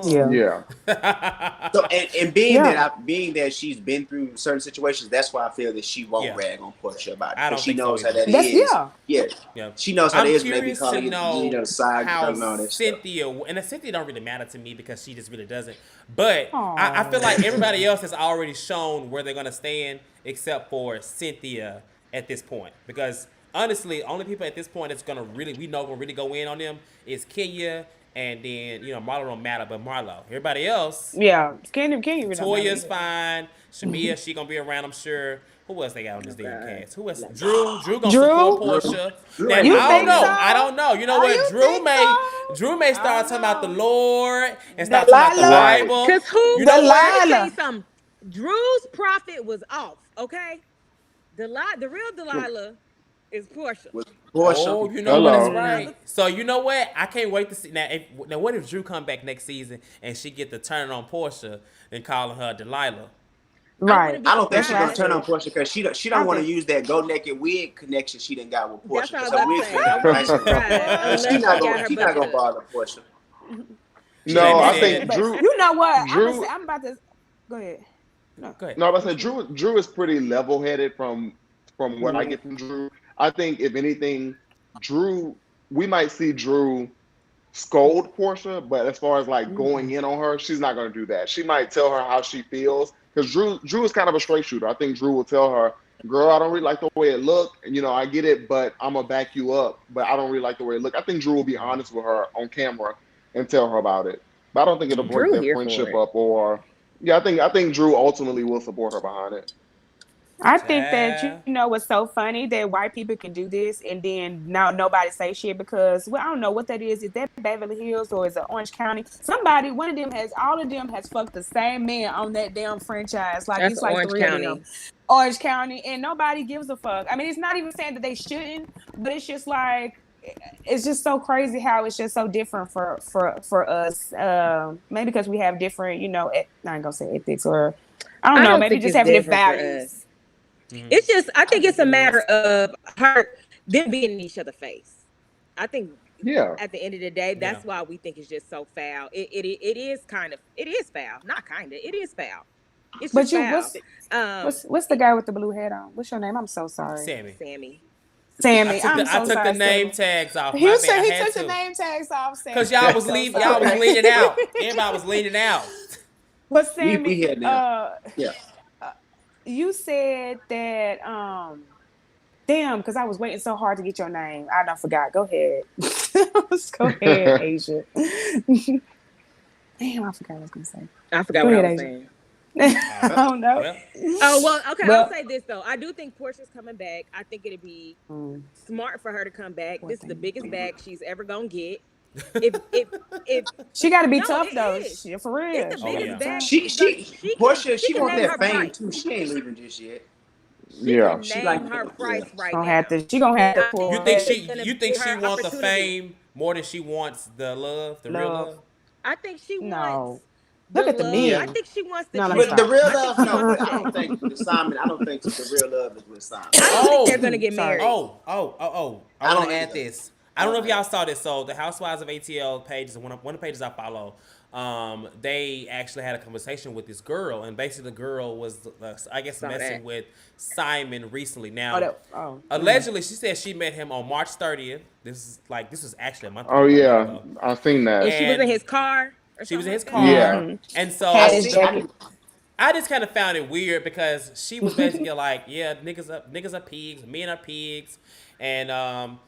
Yeah. Yeah. So and being that she's been through certain situations, that's why I feel that she won't rag on Porsha about it. I don't Because she think so knows how either. that is. Yeah. Yeah. She knows how I'm it is. Maybe curious to calling it, know the side how and all that stuff. Cynthia, and Cynthia don't really matter to me because she just really doesn't. But I feel like everybody else has already shown where they're gonna stand, except for Cynthia at this point. Because honestly, only people at this point that's gonna really go in on them is Kenya, and then Marlo don't matter, but Marlo. Everybody else, Yeah. Candy really don't matter Toya's either. fine. Shamia, she gonna be around, I'm sure. Who else they got on this damn God. cast? Who else? Drew gonna Drew? support Porsha. Drew Now, ain't You I don't think know. so? I don't know. You know Oh, what? you Drew think may so? start talking about the know. Lord and start talking about the Delilah. Bible. Cause who? You know Let me what? tell you something. Drew's profit was off. Okay, the real Delilah is Porsha. With Porsha. Oh, you know what? That's Hello. right. So you know what? I can't wait to see now. Now, what if Drew come back next season and she get to turn on Porsha and calling her Delilah? Right. I don't think she's gonna surprised. turn on Porsha because she don't want to use that go naked wig connection she done got with Porsha. That's Because what I her was wig's about been to say. I nice. wouldn't be surprised unless She's she not got her gonna budget up. bother Porsha. No, I She think said- But Drew. you know what? Drew. I'm about to go ahead. No. Go ahead. No, I said Drew is pretty level headed from what I get from Drew. I think if anything, we might see Drew scold Porsha, but as far as like going in on her, she's not going to do that. She might tell her how she feels because Drew is kind of a straight shooter. I think Drew will tell her, "Girl, I don't really like the way it looked, and I get it, but I'm gonna back you up. But I don't really like the way it looked." I think Drew will be honest with her on camera and tell her about it. But I don't think it'll break Drew their here for friendship it. up or. Yeah, I think Drew ultimately will support her behind it. I think that Yeah. what's so funny that white people can do this and then now nobody say shit because I don't know what that is. Is that Beverly Hills or is it Orange County? All of them has fucked the same man on that damn franchise. Like That's it's like Orange 3 of County. them. Orange County, and nobody gives a fuck. I mean, it's not even saying that they shouldn't, but it's just like it's just so crazy how it's just so different for us. Maybe because we have different, I ain't gonna say ethics or I don't know, don't maybe think just it's having different different for values. us. It's just, I think it's a matter of them being in each other's face. I think Yeah. at the end of the day, that's Yeah. why we think it's just so foul. It is foul. Not kind of, it is foul. It's But just you, foul. what's the guy with the blue hat on? What's your name? I'm so sorry. Sammy. Sammy. I I'm so took sorry. the name tags off. He My said bad. he I had took to. the name tags off. Sammy. Cause y'all was I'm so sorry. leaning out. Everybody was leaning out. But Sammy, We had now. Yeah. you said that damn, because I was waiting so hard to get your name. I don't forgot. Go ahead. Let's go ahead, Asia. Damn, I forgot what I was gonna say. I forgot Go what ahead, I was Asia. saying. I don't know. Well, Oh, well, okay, Well- I'll say this though. I do think Portia's coming back. I think it'd be smart for her to come back. Poor This is the thing. biggest bag she's ever gonna get. If She got to be No, tough it though. is. She, for real. it's the Oh, biggest yeah. bag, Porsha, she can want name her that fame price. too. She ain't leaving just yet. She Yeah. can She name like her that, price yeah. right Gonna now. have to. She gonna have to I pull. you think think it's she gonna you be think her she wants the opportunity. fame more than she wants the love, the real Love. love? I think she No. wants Look at the love. men. I think she wants the No, let me But the stop. real I think love, she no. wants But I that. don't think the Simon. I don't think the real love is with Simon. I don't think they're gonna get Sorry. married. I I want to don't add either. this. I don't know if y'all saw this. So the Housewives of ATL pages, one of the pages I follow, they actually had a conversation with this girl, and basically the girl was, I guess, Saw messing that. with Simon recently. Now, Oh. allegedly, she said she met him on March 30th. This is actually a month. Oh a month yeah, ago. I've seen And that. she was in And his car. Or she was in his something like that? car, Yeah. and so Had I his see. jacket. I just kind of found it weird because she was basically like, yeah, niggas are pigs, men are pigs, and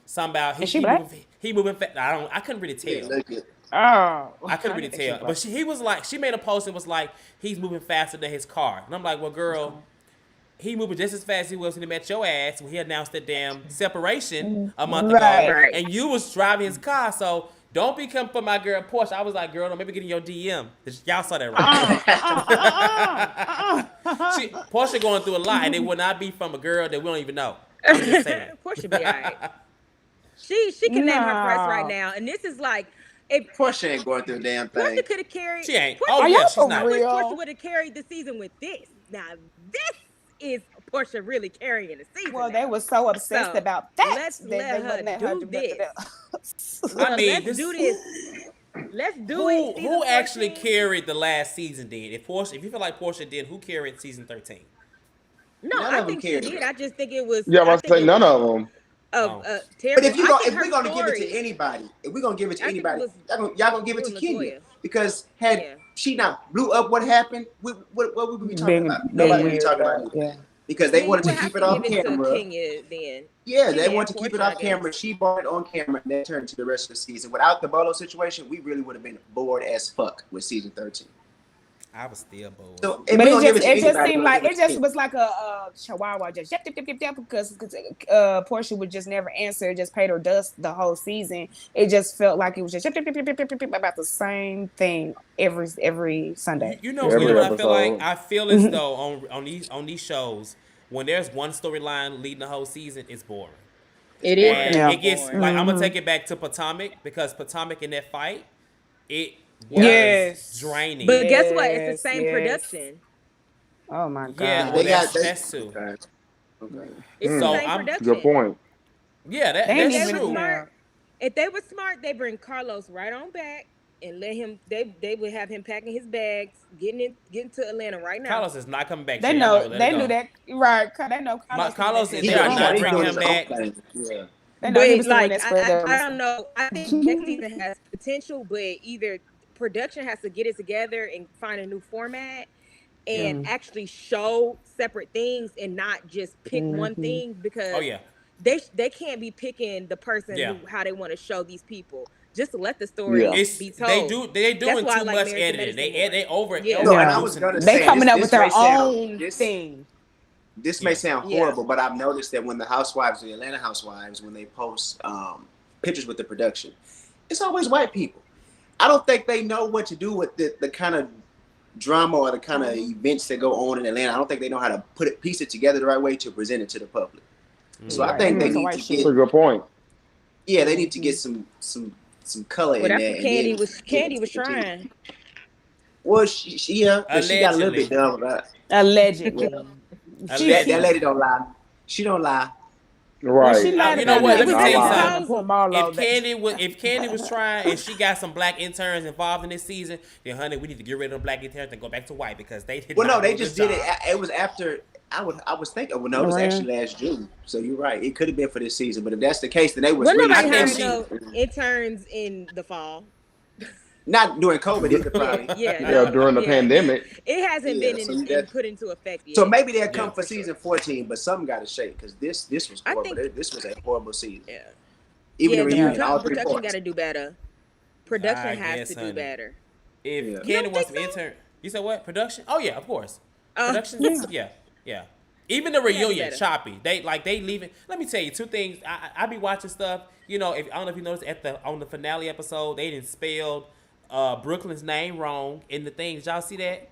something about Is she black? he moving. I couldn't really Yeah, tell. look at Oh, I couldn't really tell. But he was like, she made a post and was like, he's moving faster than his car, and I'm like, well, girl. He moving just as fast as he was when he met your ass when he announced that damn separation a month ago, Right. and you was driving his car. So don't be coming for my girl Porsche. I was like, girl, don't maybe get in your DM. Y'all saw that right? Porsche going through a lot, and it will not be from a girl that we don't even know. I'm just saying. Porsche be alright. She can name her price right now, and this is like if Porsche ain't going through a damn thing. Porsche could have carried. She ain't. Porsche, Oh yeah, she's not. I wish Porsche would have carried the season with this. Now this is Porsche really carrying the season. Well, now. they were so obsessed about that. Let's let her do this. I mean, let's do this. Let's do it. Who actually carried the last season? Then, if you feel like Porsche did, who carried season 13? No, I think she did. I just think it was. Yeah, I was say none of them. Terry, But if we're gonna give it to anybody, y'all gonna give it to Kenya because had she not blew up, what happened? What would we be talking about? Nobody would be talking about it. Yeah. Because they wanted to keep it off camera. Kenya, then. Yeah, they wanted to keep it off camera. She brought it on camera, and then turned to the rest of the season. Without the Bolo situation, we really would have been bored as fuck with season 13. I was still bored. So, But it just seemed like it just was like a chihuahua just yep, because Porsche would just never answer, just paid her dust the whole season. It just felt like it was just about the same thing every Sunday. You know what I feel like? I feel as though on these shows, when there's one storyline leading the whole season, it's boring. It is. And it gets like I'm gonna take it back to Potomac because Potomac in that fight, it was draining. But guess what? It's the same production. Oh my god! Yeah, well, that's true. Okay. It's the same production. Good point. Yeah, that's true. If they were smart, they bring Carlos right on back and let him. They would have him packing his bags, getting to Atlanta right now. Carlos is not coming back. They know. They knew that, right? They know Carlos is there. Not bringing him back. Yeah. But like, I don't know. I think next season has potential, but either production has to get it together and find a new format and actually show separate things and not just pick one thing because they can't be picking the person how they want to show these people. Just to let the story be told. They doing too much editing. They over it. No, and I was gonna say, coming up with their own thing. This may sound horrible, but I've noticed that when the housewives, the Atlanta housewives, when they post pictures with the production, it's always white people. I don't think they know what to do with the kind of drama or the kind of events that go on in Atlanta. I don't think they know how to piece it together the right way to present it to the public. So I think they need to get. That's a good point. Yeah, they need to get some color in there. Candy was trying. Well, she got a little bit dumb about it. Allegedly. That lady don't lie. She don't lie. Right. You know what? Let me tell you something. If Candy was trying and she got some black interns involved in this season, then honey, we need to get rid of the black interns and go back to white because they did. Well, no, they just did it. It was after. I was thinking. Well, no, it was actually last June. So you're right. It could have been for this season, but if that's the case, then they was. Well, really nobody had no interns in the fall. Not during COVID, either, probably. During the pandemic. It hasn't been put into effect yet. So maybe they'll come for season 14, but something got to shake because this was horrible. This was a horrible season. Yeah. Even the reunion, all three production parts. got to do better. Production has to do better. If Candy wants to be intern, you said what? Production? Oh yeah, of course. Production. Yeah. Even the reunion, choppy. They leaving. Let me tell you two things. I be watching stuff. You know, I don't know if you noticed on the finale episode, they didn't spell Brooklyn's name wrong in the things. Y'all see that?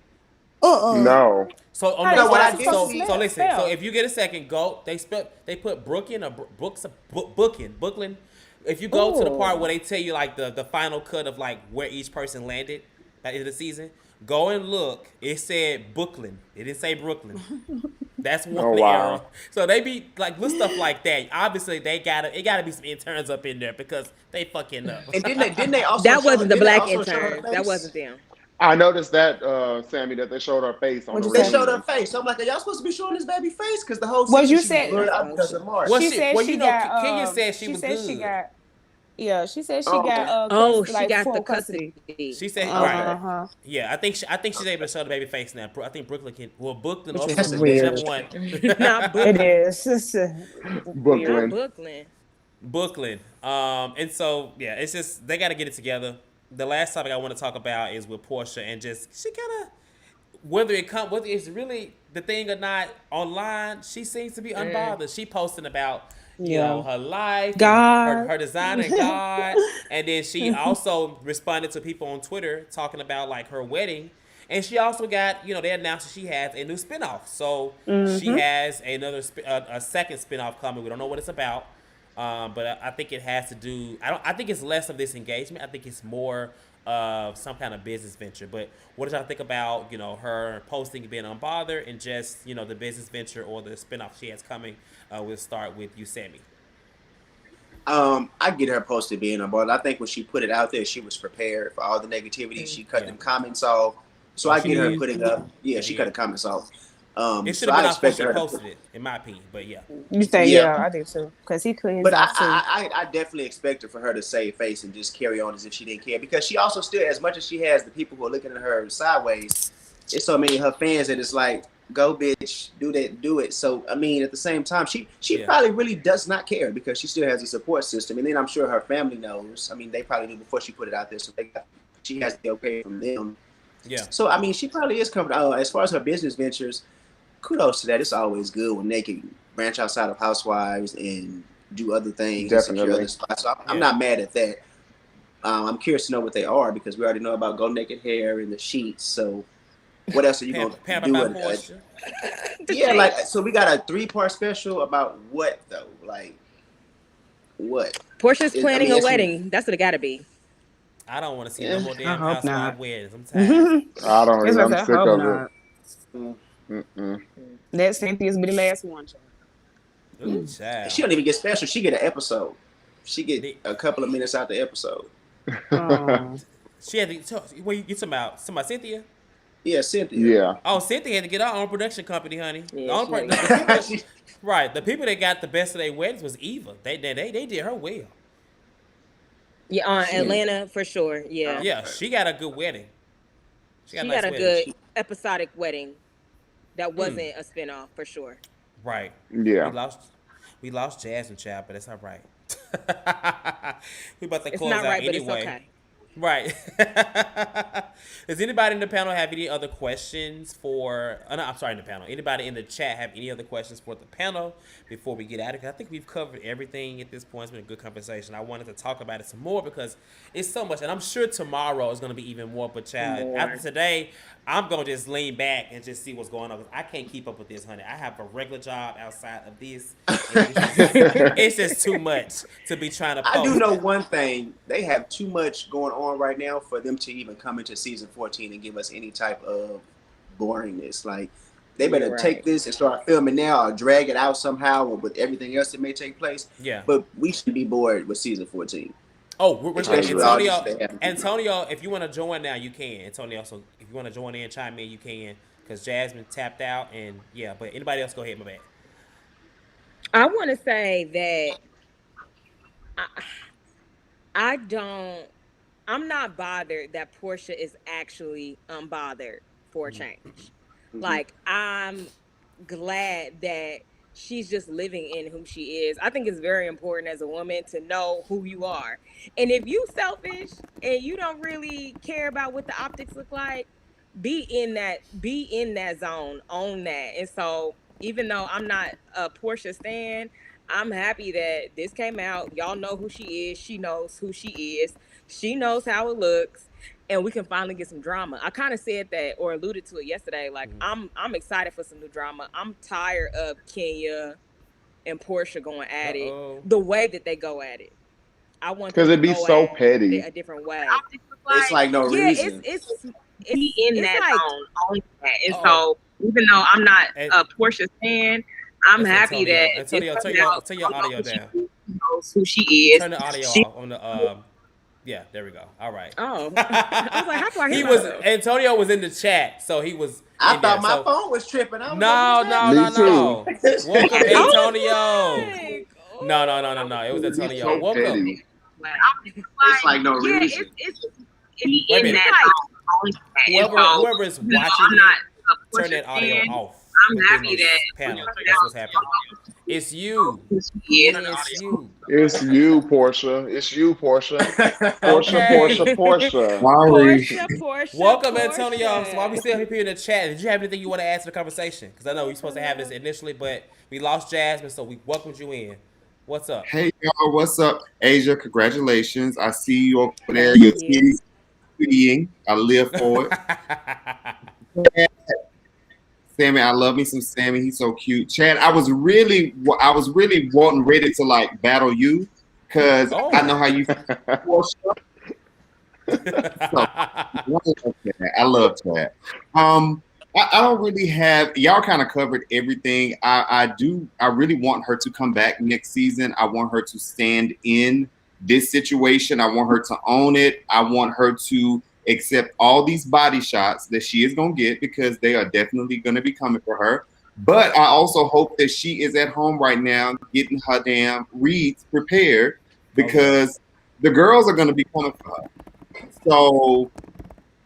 No. So listen. So if you get a second, go. They put Brooklyn or Brooklyn. If you go to the part where they tell you like the final cut of like where each person landed at the end of the season, go and look. It said Brooklyn. It didn't say Brooklyn. That's one error. So they be like with stuff like that. Obviously, it gotta be some interns up in there because they fucking up. And didn't they also? That wasn't the black interns. That wasn't them. I noticed that, Sammy, that they showed her face on the They showed her face. So I'm like, are y'all supposed to be showing this baby face? Because the whole season you said blurred out because of March. She said she got. Kenya said she was good. Yeah, she said she Oh, got okay. Oh, she like got the full custody. custody. She said right. Uh Okay. huh. Yeah, I think she's able to show the baby face now. I think Brooklyn can, well, Brooklyn Which or is That's a Brooklyn, damn whichever weird. one. shame. Not It Brooklyn. is. It's weird. Not Brooklyn. Brooklyn. Brooklyn. And so yeah, it's just they got to get it together. The last topic I want to talk about is with Porsha and just she kind of whether it's really the thing or not online, she seems to be unbothered. She posting about Yeah. her life and God. her design and God, and then she also responded to people on Twitter talking about like her wedding. And she also got, they announced that she has a new spinoff. So she Mm-hmm. has a second spinoff coming. We don't know what it's about. But I think it has to do. I think it's less of this engagement. I think it's more of some kind of business venture. But what did y'all think about her posting being unbothered and just the business venture or the spinoff she has coming? We'll start with you, Sammy. I get her posted being on board. I think when she put it out there, she was prepared for all the negativity. She cut them comments off. So I she get her did. putting up. Yeah, She she cut the did. comments off. It should So have been I off before expected she her to posted it, in my opinion. But yeah, You say Yeah. I do too, because he cut his But off too. I definitely expected for her to save face and just carry on as if she didn't care, because she also still, as much as she has the people who are looking at her sideways, it's so many of her fans that it's like, go bitch, do that, do it. So I mean, at the same time, she Yeah. probably really does not care because she still has a support system, and then I'm sure her family knows. I mean, they probably knew before she put it out there, so she has the okay from them. yeah, So I mean, she probably is comfortable. As far as her business ventures, kudos to that. It's always good when they can branch outside of housewives and do other things and secure Definitely. other spots. So I'm Yeah. not mad at that. I'm curious to know what they are because we already know about Go Naked Hair and the sheets. So what else are you going to Pamper do? by Porsha. Yeah, like, so we got a 3-part special about what though? Like what? Portia's I planning mean, a it's- wedding. That's what it gotta be. I don't want to see Yeah, no more I damn hope housewife not. weddings. I'm tired. I don't That's even. what I I'm said. sick Hope of not. it. Mm-mm. Let Cynthia's be the last one. Ooh, child. She don't even get special. She get an episode. She The- get a couple of minutes out the episode. Oh. She had to. What you talking about? Cynthia? Yeah, Cynthia. Yeah. Oh, Cynthia had to get her own production company, honey. The Yeah, only she per- had the people, right. The people that got the best of their weddings was Eva. They did her well. Yeah, She- Atlanta for sure. Yeah, Yeah, she got a good wedding. She got she a nice got a wedding. good episodic wedding. That wasn't a spinoff for sure. Right. Yeah. We lost Jasmine, child, but it's all right. We about to It's close not out right, but anyway. it's okay. Right. Does anybody in the panel have any other questions for? No, I'm sorry, in the panel. Anybody in the chat have any other questions for the panel before we get out of here? I think we've covered everything at this point. It's been a good conversation. I wanted to talk about it some more because it's so much, and I'm sure tomorrow is going to be even more. But child, after today, I'm gonna just lean back and just see what's going on because I can't keep up with this, honey. I have a regular job outside of this. And it's just too much to be trying to post. I do know one thing. They have too much going on right now for them to even come into season 14 and give us any type of boringness. Like, they better You're take right. this and start filming now or drag it out somehow or with everything else that may take place. Yeah. But we should be bored with season 14. Oh, we're Especially with all Antonio. this that happened. Antonio, if you want to join now, you can. Antonio, so if you want to join in, chime in, you can. Because Jasmine tapped out, and yeah. But anybody else, go ahead, my bad. I want to say that I don't. I'm not bothered that Porsha is actually unbothered for a change. Mm-hmm. Like, I'm glad that she's just living in who she is. I think it's very important as a woman to know who you are. And if you selfish and you don't really care about what the optics look like, be in that zone, own that. And so even though I'm not a Porsha stan, I'm happy that this came out. Y'all know who she is. She knows who she is. She knows how it looks. And we can finally get some drama. I kind of said that or alluded to it yesterday. Like, I'm excited for some new drama. I'm tired of Kenya and Porsha going at Uh-oh. it the way that they go at it. I want 'Cause them it'd to be go so at petty. it a different way. It's like no Yeah, reason. it's Be in it's that like- zone, own that. And Uh-oh. so, even though I'm not And- a Porsche fan, I'm That's happy Antonio. that Antonio, it's turn coming out. your audio She down. knows who she is. Turn the audio She- off on the Yeah, there we go. All right. Oh, I was like, how do I hear He was myself? Antonio was in the chat, so he was. I in thought there, my so- phone was tripping. I was No, like, no, Me no, no. Welcome, Antonio. Like, No. It was He's Antonio. so Welcome. petty. It's like no Yeah, reason. it's Wait a minute. Whoever is watching it, turn that audio off within this panel. That's what's happening. It's you. It's you. It's you, Porsha. It's you, Porsha. Porsha, Porsha, Okay. Porsha. Sorry. Porsha. Welcome, Antonio. So while we still here in the chat, did you have anything you want to add to the conversation? Because I know we are supposed to have this initially, but we lost Jasmine, so we welcomed you in. What's up? Hey y'all, what's up? Asia, congratulations. I see you over there. Thank Your you. titties beating. I live for it. Sammy, I love me some Sammy. He's so cute. Chad, I was really wanting ready to like battle you because I know how you feel. So, I love Chad. I don't really have, y'all kind of covered everything. I really want her to come back next season. I want her to stand in this situation. I want her to own it. I want her to accept all these body shots that she is going to get because they are definitely going to be coming for her. But I also hope that she is at home right now getting her damn reads prepared because the girls are going to be coming for her. So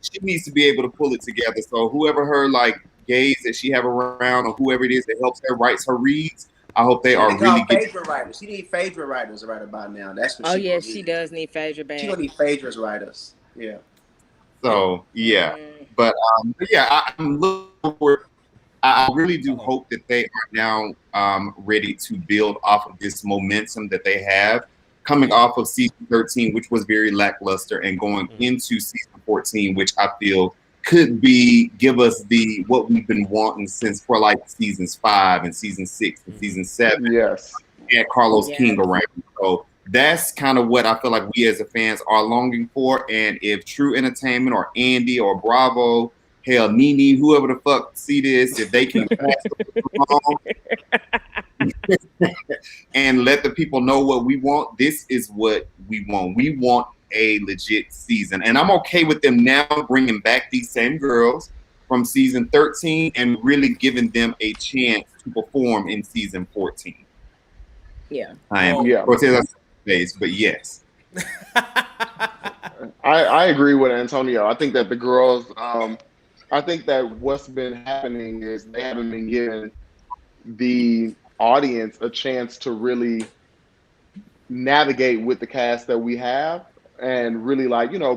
she needs to be able to pull it together. So whoever her like gays that she have around or whoever it is that helps her writes her reads, I hope they are really favorite writers. She need favorite writers right about now. That's what She does need favorite band. She gonna need favorite writers. Yeah. So yeah. But yeah, I'm looking forward. I really do hope that they are now ready to build off of this momentum that they have coming off of season 13, which was very lackluster, and going into season 14, which I feel could give us what we've been wanting since for like seasons 5 and season 6 and season 7. Yes. And Carlos King around. So that's kind of what I feel like we as the fans are longing for. And if True Entertainment or Andy or Bravo, hell, Nene, whoever the fuck see this, if they can pass and let the people know what we want, this is what we want. We want a legit season. And I'm okay with them now bringing back these same girls from season 13 and really giving them a chance to perform in season 14. Yeah. I am. But yes. I agree with Antonio. I think that the girls, I think that what's been happening is they haven't been given the audience a chance to really navigate with the cast that we have and really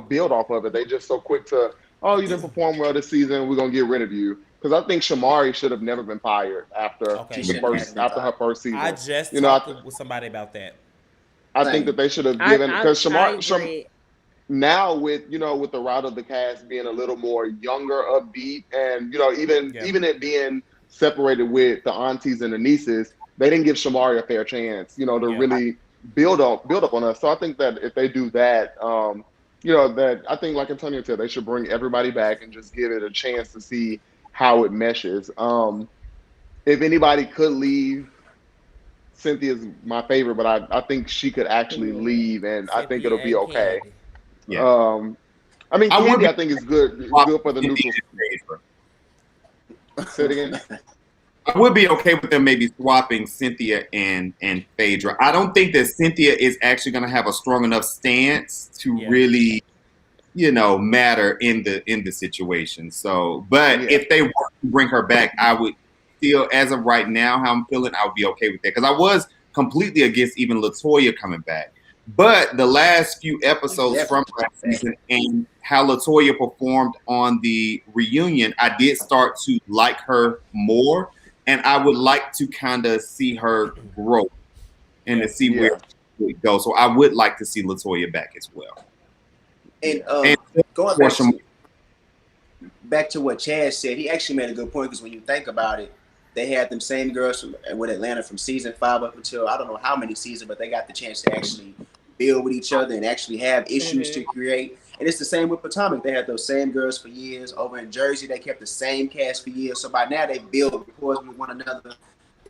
build off of it. They just so quick to, oh, you didn't perform well this season, we're gonna get rid of you. Because I think Shamari should have never been fired after her first season. I just talked with somebody about that. I think that they should have given, because Shamari now with the route of the cast being a little more younger, upbeat, and even it being separated with the aunties and the nieces, they didn't give Shamari a fair chance, to really build up on us. So I think that if they do that, that I think, like Antonio said, they should bring everybody back and just give it a chance to see how it meshes. If anybody could leave, Cynthia's my favorite, but I think she could actually leave, and I think it'll be okay. Yeah. I mean, Candy, I think is good. It's good for the neutral. Say it again. I would be okay with them maybe swapping Cynthia and Phaedra. I don't think that Cynthia is actually going to have a strong enough stance to really, matter in the situation. So, but if they want to bring her back, I would feel, as of right now, how I'm feeling, I would be okay with that. Because I was completely against even LaToya coming back. But the last few episodes from last season and how LaToya performed on the reunion, I did start to like her more. And I would like to kind of see her grow and to see where she would go. So I would like to see LaToya back as well. And going back to what Chad said, he actually made a good point, because when you think about it, they had them same girls with Atlanta from season 5 up until I don't know how many seasons, but they got the chance to actually build with each other and actually have issues to create. And it's the same with Potomac. They had those same girls for years. Over in Jersey, they kept the same cast for years. So by now they build rapport with one another.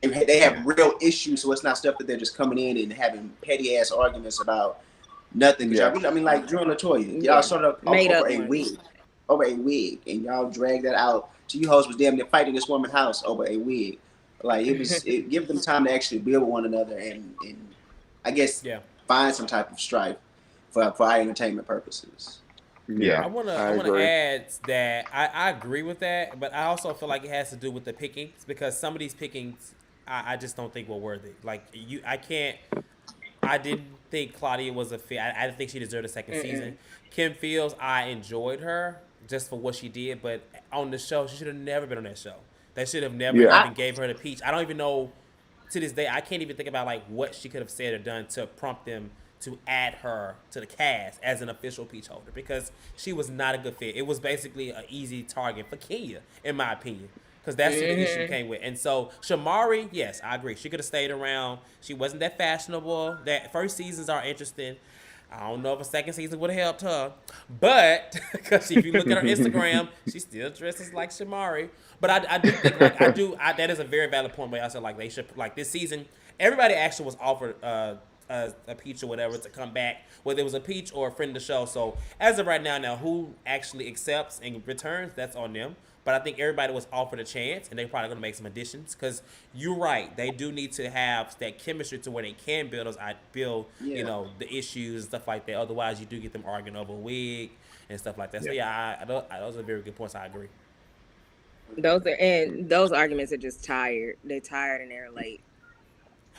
And they have real issues, so it's not stuff that they're just coming in and having petty ass arguments about nothing. I mean, like Drew and LaToya, y'all started up over a wig, and y'all dragged that out. So you hosts was damn near fighting this woman's house over a wig. Like it give them time to actually build with one another and I guess find some type of strife. for our entertainment purposes. Yeah, I I wanna agree. add that I agree with that, but I also feel like it has to do with the pickings because some of these pickings I just don't think were worthy. Like I can't. I didn't think Claudia was a fit. I didn't think she deserved a second season. Kim Fields, I enjoyed her just for what she did, but on the show, she should have never been on that show. They should have never Yeah, even gave her the peach. I don't even know to this day. I can't even think about like what she could have said or done to prompt them to add her to the cast as an official peach holder because she was not a good fit. It was basically an easy target for Kenya, in my opinion because that's who the issue came with. And so Shamari, yes, I agree. She could have stayed around. She wasn't that fashionable. That first seasons are interesting. I don't know if a second season would have helped her, but because if you look at her Instagram, she still dresses like Shamari. But I do think like that is a very valid point. Where I said like they should like this season. Everybody actually was offered a peach or whatever to come back, whether it was a peach or a friend of the show. So as of right now, who actually accepts and returns, that's on them. But I think everybody was offered a chance, and they're probably going to make some additions because you're right. They do need to have that chemistry to where they can build those, the issues and stuff like that. Otherwise, you do get them arguing over a wig and stuff like that. So those are very good points. I agree. Those arguments are just tired. They're tired and they're late.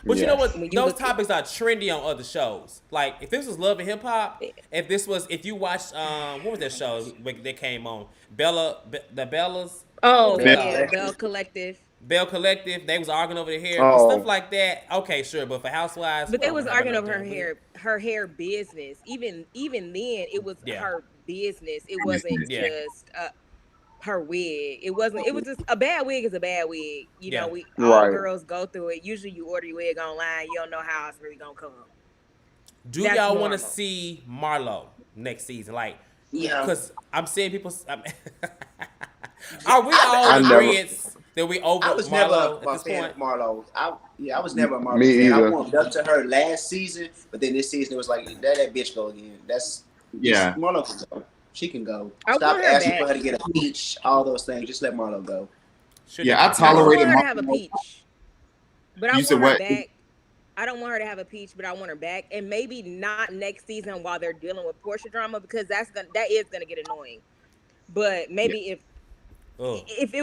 But you know yes. what? Those topics are trendy on other shows. Like if this was Love and Hip Hop, if you watched what was that show that came on? The Bellas. Oh Yeah. Bell Collective. Bell Collective, they was arguing over the hair and Oh, stuff like that. Okay, sure, but for Housewives, But we they don't was have arguing no over damn wig. her hair business. Even then, it was Yeah. her business. It wasn't Yeah. just her wig. It wasn't. It was just a bad wig is a bad wig. You Yeah. know, we all right. girls go through it. Usually, you order your wig online. You don't know how it's really gonna come. Do That's y'all want to normal. see Marlo next season? Like, Yeah. because I'm seeing people. Are we all I in never. agreement that we over I was never Marlo a at this fan point? of Marlo. I was never a Marlo Me fan. I either. warmed up to her last season, but then this season it was like that bitch go again. Yeah. Marlo can go. She can go. I Stop want her asking back. for her to get a peach. All those things. Just let Marlo go. Should Yeah, I they- I don't tolerated want her to have a Marlo. peach, but I You said want her what? back. I don't want her to have a peach, but I want her back, and maybe not next season while they're dealing with Porsche drama because that is gonna get annoying. But maybe Ugh. if we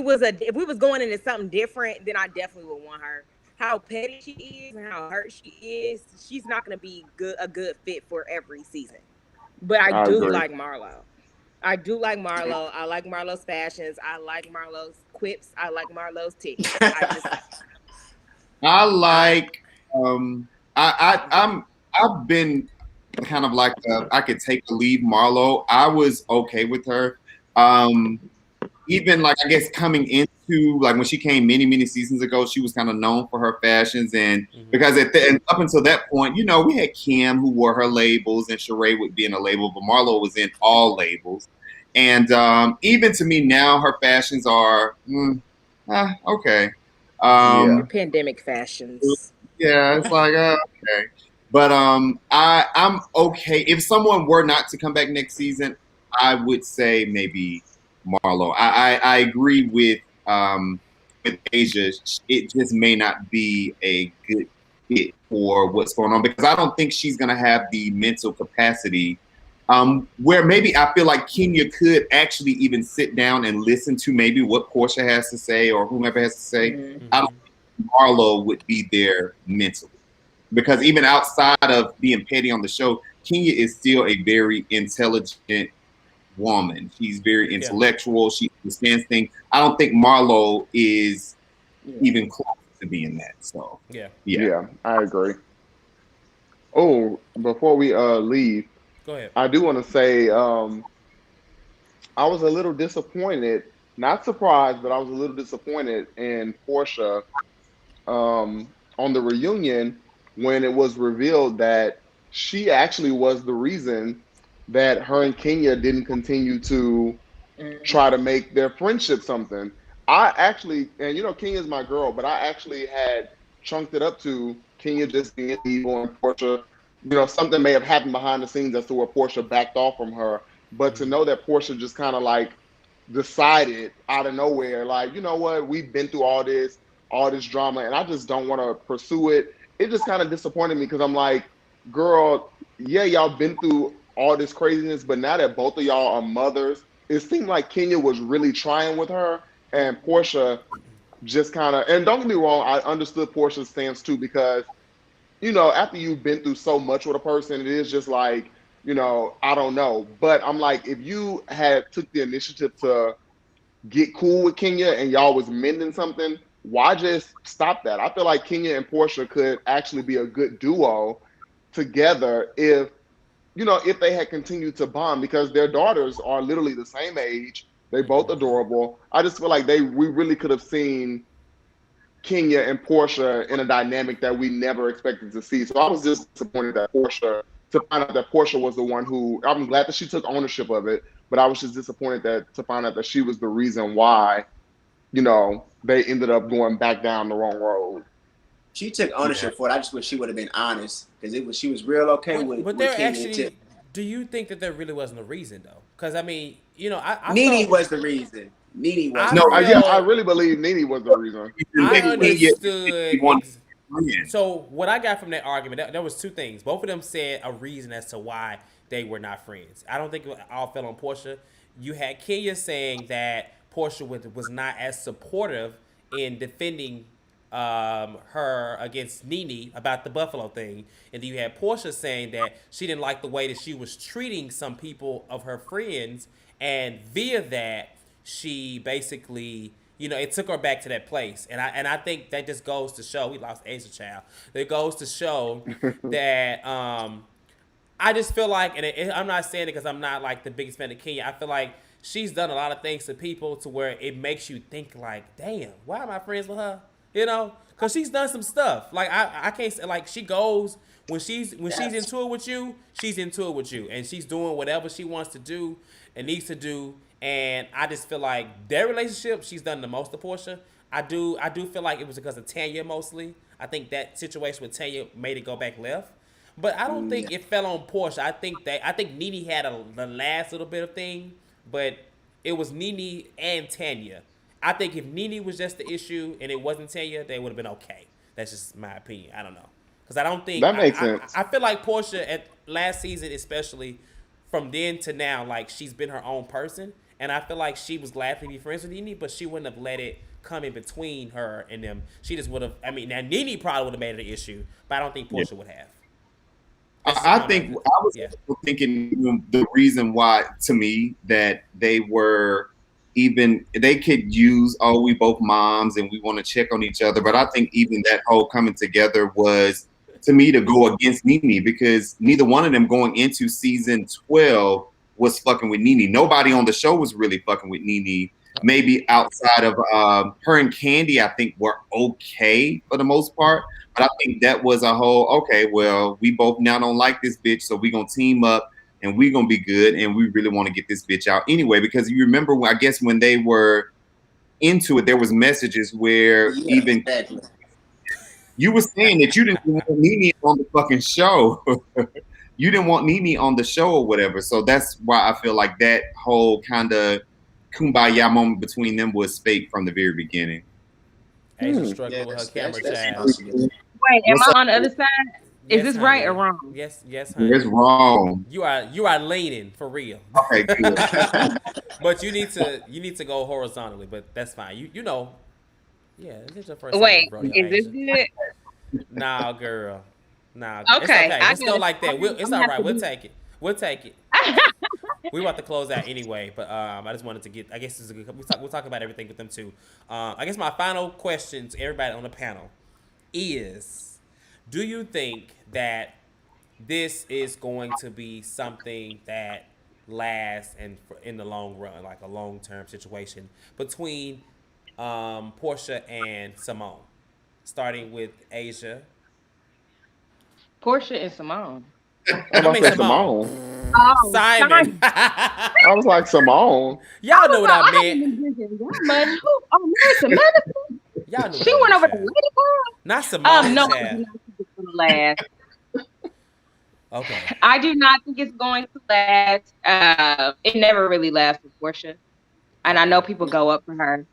was going into something different, then I definitely would want her. How petty she is and how hurt she is, she's not gonna be a good fit for every season. But I I do agree. like Marlo. I do like Marlo. I like Marlo's fashions. I like Marlo's quips. I like Marlo's tickets. I like I've been kind of like I could take or leave Marlo. I was okay with her. Even like I guess coming into like when she came many seasons ago, she was kind of known for her fashions and because and up until that point, we had Kim who wore her labels and Sheree would be in a label, but Marlo was in all labels. And even to me now, her fashions are okay. Yeah. Pandemic fashions. Yeah, it's like okay, but I'm okay. If someone were not to come back next season, I would say maybe Marlo. I agree with Asia. It just may not be a good fit for what's going on because I don't think she's gonna have the mental capacity. Where maybe I feel like Kenya could actually even sit down and listen to maybe what Porsha has to say or whomever has to say. I don't think Marlo would be there mentally because even outside of being petty on the show, Kenya is still a very intelligent woman. She's very intellectual. She understands things. I don't think Marlo is even close to being that. So Yeah, I agree. Oh, before we leave, Go ahead. I do want to say I was a little disappointed, not surprised, but I was a little disappointed in Porsha on the reunion when it was revealed that she actually was the reason that her and Kenya didn't continue to try to make their friendship something. I actually, and Kenya's my girl, but I actually had chunked it up to Kenya just being evil and Porsha. Something may have happened behind the scenes as to where Porsha backed off from her. But to know that Porsha just kind of like decided out of nowhere, like, you know what, we've been through all this drama, and I just don't want to pursue it. It just kind of disappointed me because I'm like, girl, yeah, y'all been through all this craziness, but now that both of y'all are mothers, it seemed like Kenya was really trying with her, and Porsha just kind of. And don't get me wrong, I understood Portia's stance too, because after you've been through so much with a person, it is just like, I don't know. But I'm like, if you had took the initiative to get cool with Kenya and y'all was mending something, why just stop that? I feel like Kenya and Porsha could actually be a good duo together if they had continued to bond, because their daughters are literally the same age. They both adorable. I just feel like we really could have seen Kenya and Porsha in a dynamic that we never expected to see. So I was just disappointed to find out that Porsha was the one who, I'm glad that she took ownership of it, but I was just disappointed to find out that she was the reason why, they ended up going back down the wrong road. She took ownership for it. I just wish she would have been honest, because she was real okay with there Kenya actually, do you think that there really wasn't a reason though? Because I mean, I Nene was the reason. Nene was. I really believe Nene was the reason. I understood. So what I got from that argument, there was two things. Both of them said a reason as to why they were not friends. I don't think it all fell on Porsha. You had Kenya saying that Porsha was not as supportive in defending her against Nene about the Buffalo thing, and then you had Porsha saying that she didn't like the way that she was treating some people of her friends, and via that she basically, it took her back to that place. And I think that just goes to show, we lost Asia Child. It goes to show that I just feel like, and I'm not saying it because I'm not like the biggest fan of Kenya. I feel like she's done a lot of things to people to where it makes you think like, damn, why am I friends with her? Because she's done some stuff. Like I can't say, like, she goes when she's into it with you, she's into it with you, and she's doing whatever she wants to do and needs to do. And I just feel like their relationship, she's done the most to Porsha. I do feel like it was because of Tanya mostly. I think that situation with Tanya made it go back left. But I don't think it fell on Porsha. I think Nene had the last little bit of thing, but it was Nene and Tanya. I think if Nene was just the issue and it wasn't Tanya, they would have been okay. That's just my opinion. I don't know. Because I don't think... That makes sense. I feel like Porsha, at last season especially, from then to now, like, she's been her own person. And I feel like she was glad to be friends with Nene, but she wouldn't have let it come in between her and them. She just would have... I mean, now Nene probably would have made it an issue, but I don't think Porsha would have. I was thinking the reason why, to me, that they were... even they could use, we both moms and we want to check on each other. But I think even that whole coming together was, to me, to go against Nene, because neither one of them going into season 12 was fucking with Nene. Nobody on the show was really fucking with Nene. Maybe outside of her and Candy, I think were okay for the most part. But I think that was a whole, okay, well, we both now don't like this bitch, so we gonna team up and we're going to be good, and we really want to get this bitch out anyway. Because you remember, I guess, when they were into it, there was messages where exactly. You were saying that you didn't want Nene on the fucking show. You didn't want Nene on the show or whatever. So that's why I feel like that whole kind of kumbaya moment between them was fake from the very beginning. Asia struggled with her camera child. Wait, am I on the other side? Is this right or wrong? Yes, honey. It's wrong. You are leaning for real. Okay, good. But you need to go horizontally, but that's fine. You know. Yeah, this is your first Wait, time, is this good? Nah, girl. Nah. Okay. It's okay. Let's go like that. It's all right. We'll take it. We about to close out anyway, but I just wanted to get. I guess this is a good. We'll talk about everything with them too. I guess my final question to everybody on the panel is: do you think that this is going to be something that lasts and in the long run, like a long-term situation between Porsha and Simone, starting with Asia? Porsha and Simone. I mean Simone. Oh, Simon. I was like, Simone. Y'all know what I meant. Y'all know she went over the lady bar. Not Simone. No, last. Okay. I do not think it's going to last. It never really lasts with Porsha. And I know people go up for her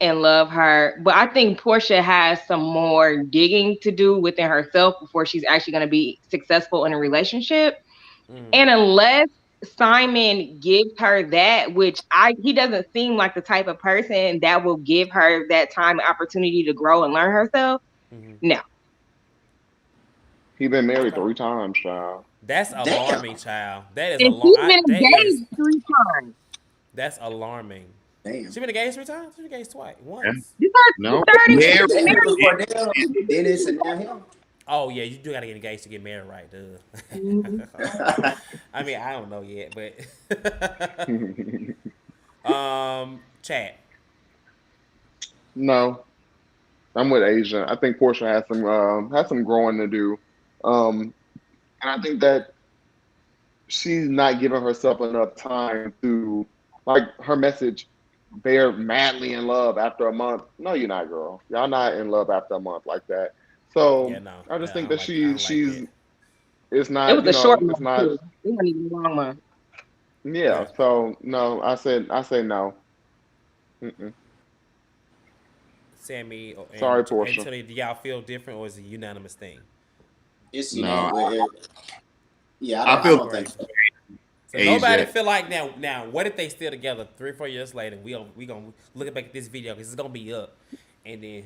and love her. But I think Porsha has some more digging to do within herself before she's actually going to be successful in a relationship. And unless Simon gives her that, which he doesn't seem like the type of person that will give her that time and opportunity to grow and learn herself. No. He been married 3 times, child. That's alarming, child. That is And she's been that is engaged 3 times. that's alarming. Damn. She been engaged 3 times? She been engaged twice. Once. No. Married. Dennis and now him. Oh yeah, you do gotta get engaged to get married, right, dude? I mean, I don't know yet, but chat. No, I'm with Asia. I think Porsha has some growing to do, and I think that she's not giving herself enough time to, like, her message. They're madly in love after a month. No, you're not, girl. Y'all not in love after a month like that. So Yeah, no. I just Yeah, think I that like, I don't like she's it. it's It not, was a short it's month not. too. It wasn't even a long month. Yeah. So no, I say no. Mm-mm. Sammy Sorry, and Porsha. Antonio, do y'all feel different or is it a unanimous thing? It's No, yeah, I I feel don't think so. So nobody Asia. feel like now. What if they still together 3-4 years later? We gonna look back at this video because it's gonna be up, and then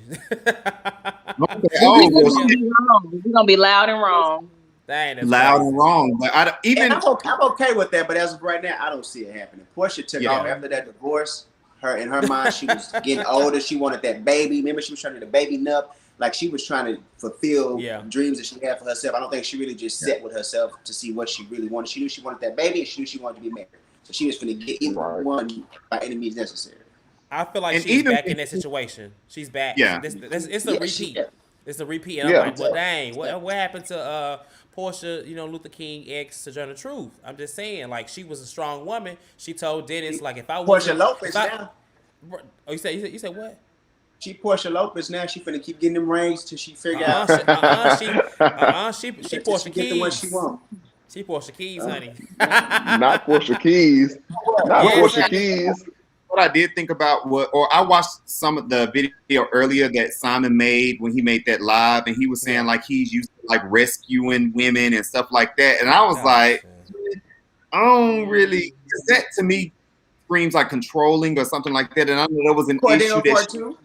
Okay. We're Oh, well, gonna be wrong. We're gonna be loud and wrong. dang, that's loud and crazy. wrong. But And even I'm okay with that, but as of right now, I don't see it happening. Portia took off after that divorce. In her mind, she was getting older. She wanted that baby. Remember, she was trying to get a baby nup. Like, she was trying to fulfill dreams that she had for herself. I don't think she really just sat with herself to see what she really wanted. She knew she wanted that baby, and she knew she wanted to be married. So she was going to get either one by any means necessary. I feel like and she's even back in that situation. She's back. Yeah. It's a repeat. It's a repeat. And I'm Yeah. like, well, dang, what happened to Porsha, Luther King ex Sojourner Truth? I'm just saying, like, she was a strong woman. She told Dennis, like, if I was Portia Lopez now. Oh, you said what? She Portia Lopez now. She finna keep getting them rings till she figure out. She till she Porsha get the one she Keys. want. She Porsha Keys, honey. Not Porsha Keys. Not Yes, Porsha honey. Keys. what I did think about I watched some of the video earlier that Simon made when he made that live, and he was saying like he's used to like rescuing women and stuff like that, and I was like, I don't really, 'cause that to me screams like controlling or something like that, and I know there was an issue that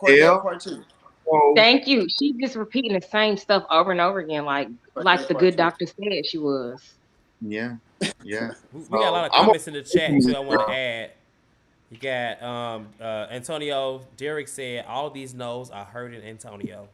Cordell part 2. So, Thank you. She's just repeating the same stuff over and over again, like the good doctor said she was. yeah. We got a lot of comments in the chat too. I want to add. You got Antonio. Derek said all these no's are hurting Antonio.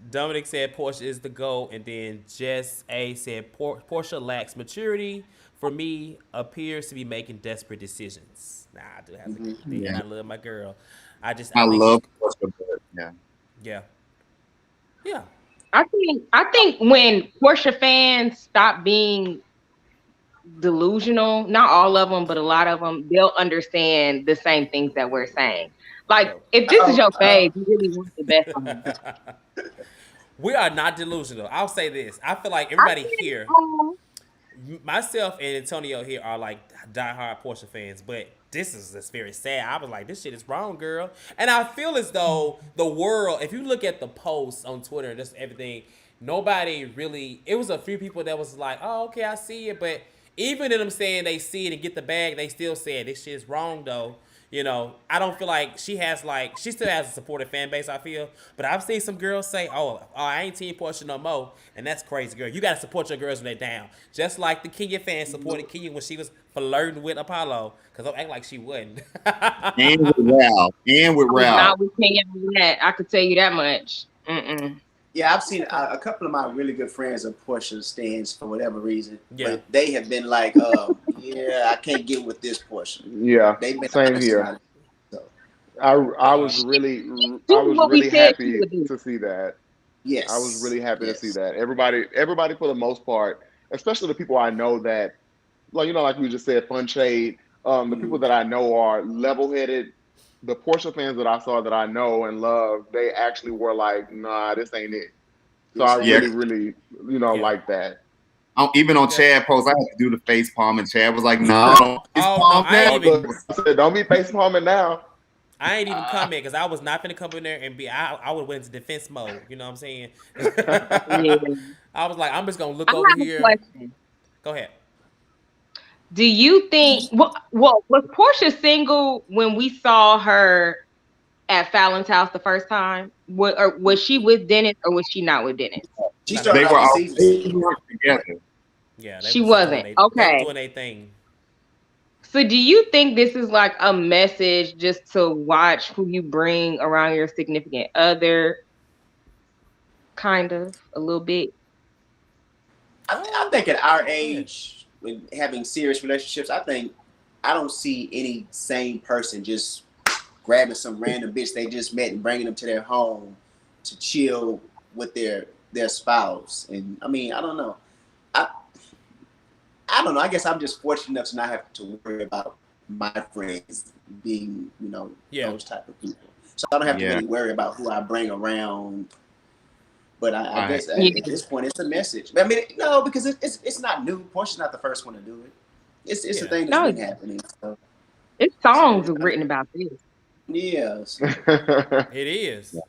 Dominic said Porsha is the GOAT, and then Jess A said Porsha lacks maturity. For me, appears to be making desperate decisions. Nah, I do have to think, and I love my girl. I think love Porsha, but yeah. I think when Porsha fans stop being delusional, not all of them, but a lot of them, they'll understand the same things that we're saying. Like, if this is your fave, you really want the best for them. We are not delusional. I'll say this. I feel like everybody here, myself and Antonio here, are like diehard Porsha fans, but this is just very sad. I was like, this shit is wrong, girl. And I feel as though the world, if you look at the posts on Twitter and just everything, nobody really, it was a few people that was like, oh, okay, I see it. But even in them saying they see it and get the bag, they still saying this shit is wrong, though. I don't feel like she still has a supportive fan base, I feel. But I've seen some girls say, oh, I ain't Team Porsha no more. And that's crazy, girl. You got to support your girls when they're down. Just like the Kenya fans supported Kenya when she was flirting with Apollo. Because don't act like she wouldn't. and with Ralph. Not with Kenya yet. I could tell you that much. Yeah, I've seen a couple of my really good friends of Porsche stands for whatever reason. Yeah. But they have been like, I can't get with this Porsche. Yeah, They've been same here. I was really happy to see that. Yes. I was really happy to see that. Everybody for the most part, especially the people I know that, like we just said, Fun Shade, the people that I know are level-headed. The Porsha fans that I saw that I know and love, they actually were like, nah, this ain't it. So I really, like that. Even on Chad post, I had to do the face palm, and Chad was like, no, don't face palm I said, don't be face palming now. I ain't even come in because I was not finna come in there and be. I would went into defense mode. You know what I'm saying? Yeah. I was like, I'm just gonna I look over have a here. question. Go ahead. Do you think? Well, was Porsha single when we saw her at Fallon's house the first time? Or was she with Dennis, or was she not with Dennis? She No, they started They was were off the all together. season they single. were together. Yeah, they She was just doing wasn't. they. They was Okay. doing their thing. So do you think this is like a message just to watch who you bring around your significant other? Kind of, a little bit. I think at our Yeah. age, with having serious relationships, I don't see any sane person just grabbing some random bitch they just met and bringing them to their home to chill with their spouse. And I mean, I don't know. I don't know. I guess I'm just fortunate enough to not have to worry about my friends being, Yeah. those type of people. So I don't have to Yeah. really worry about who I bring around. But I Right. guess at this point, it's a message. I mean, no, because it's not new. Porscha's not the first one to do it. It's a Yeah. thing that's No, been happening. So it's songs written about this. yeah. It is.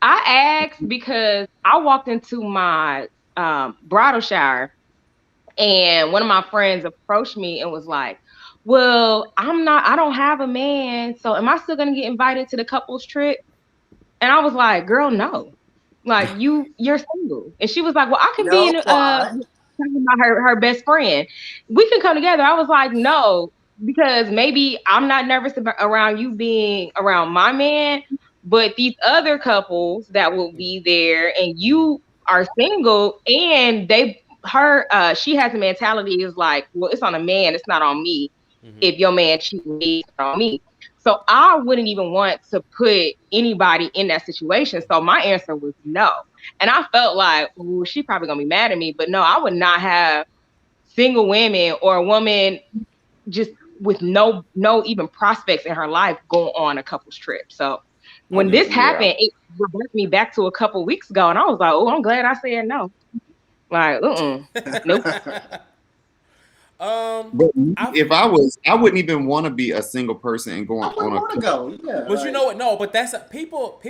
I asked because I walked into my bridal shower and one of my friends approached me and was like, well, I don't have a man, so am I still gonna get invited to the couples trip? And I was like, girl, no. Like you're single. And she was like, well, I can be No, in why? talking about her best friend. We can come together. I was like, no, because maybe I'm not nervous about around you being around my man, but these other couples that will be there and you are single and she has a mentality is like, well, it's on a man, it's not on me. Mm-hmm. If your man cheats me, it's not on me. So I wouldn't even want to put anybody in that situation. So my answer was no. And I felt like, ooh, she probably gonna be mad at me. But no, I would not have single women or a woman just with no even prospects in her life go on a couple's trip. So when Okay. this Yeah. happened, it brought me back to a couple weeks ago. And I was like, oh, I'm glad I said no. Like, nope. But I if I wouldn't even want to be a single person and going I wouldn't on a. want to go. Yeah, But you know what? No, but that's people.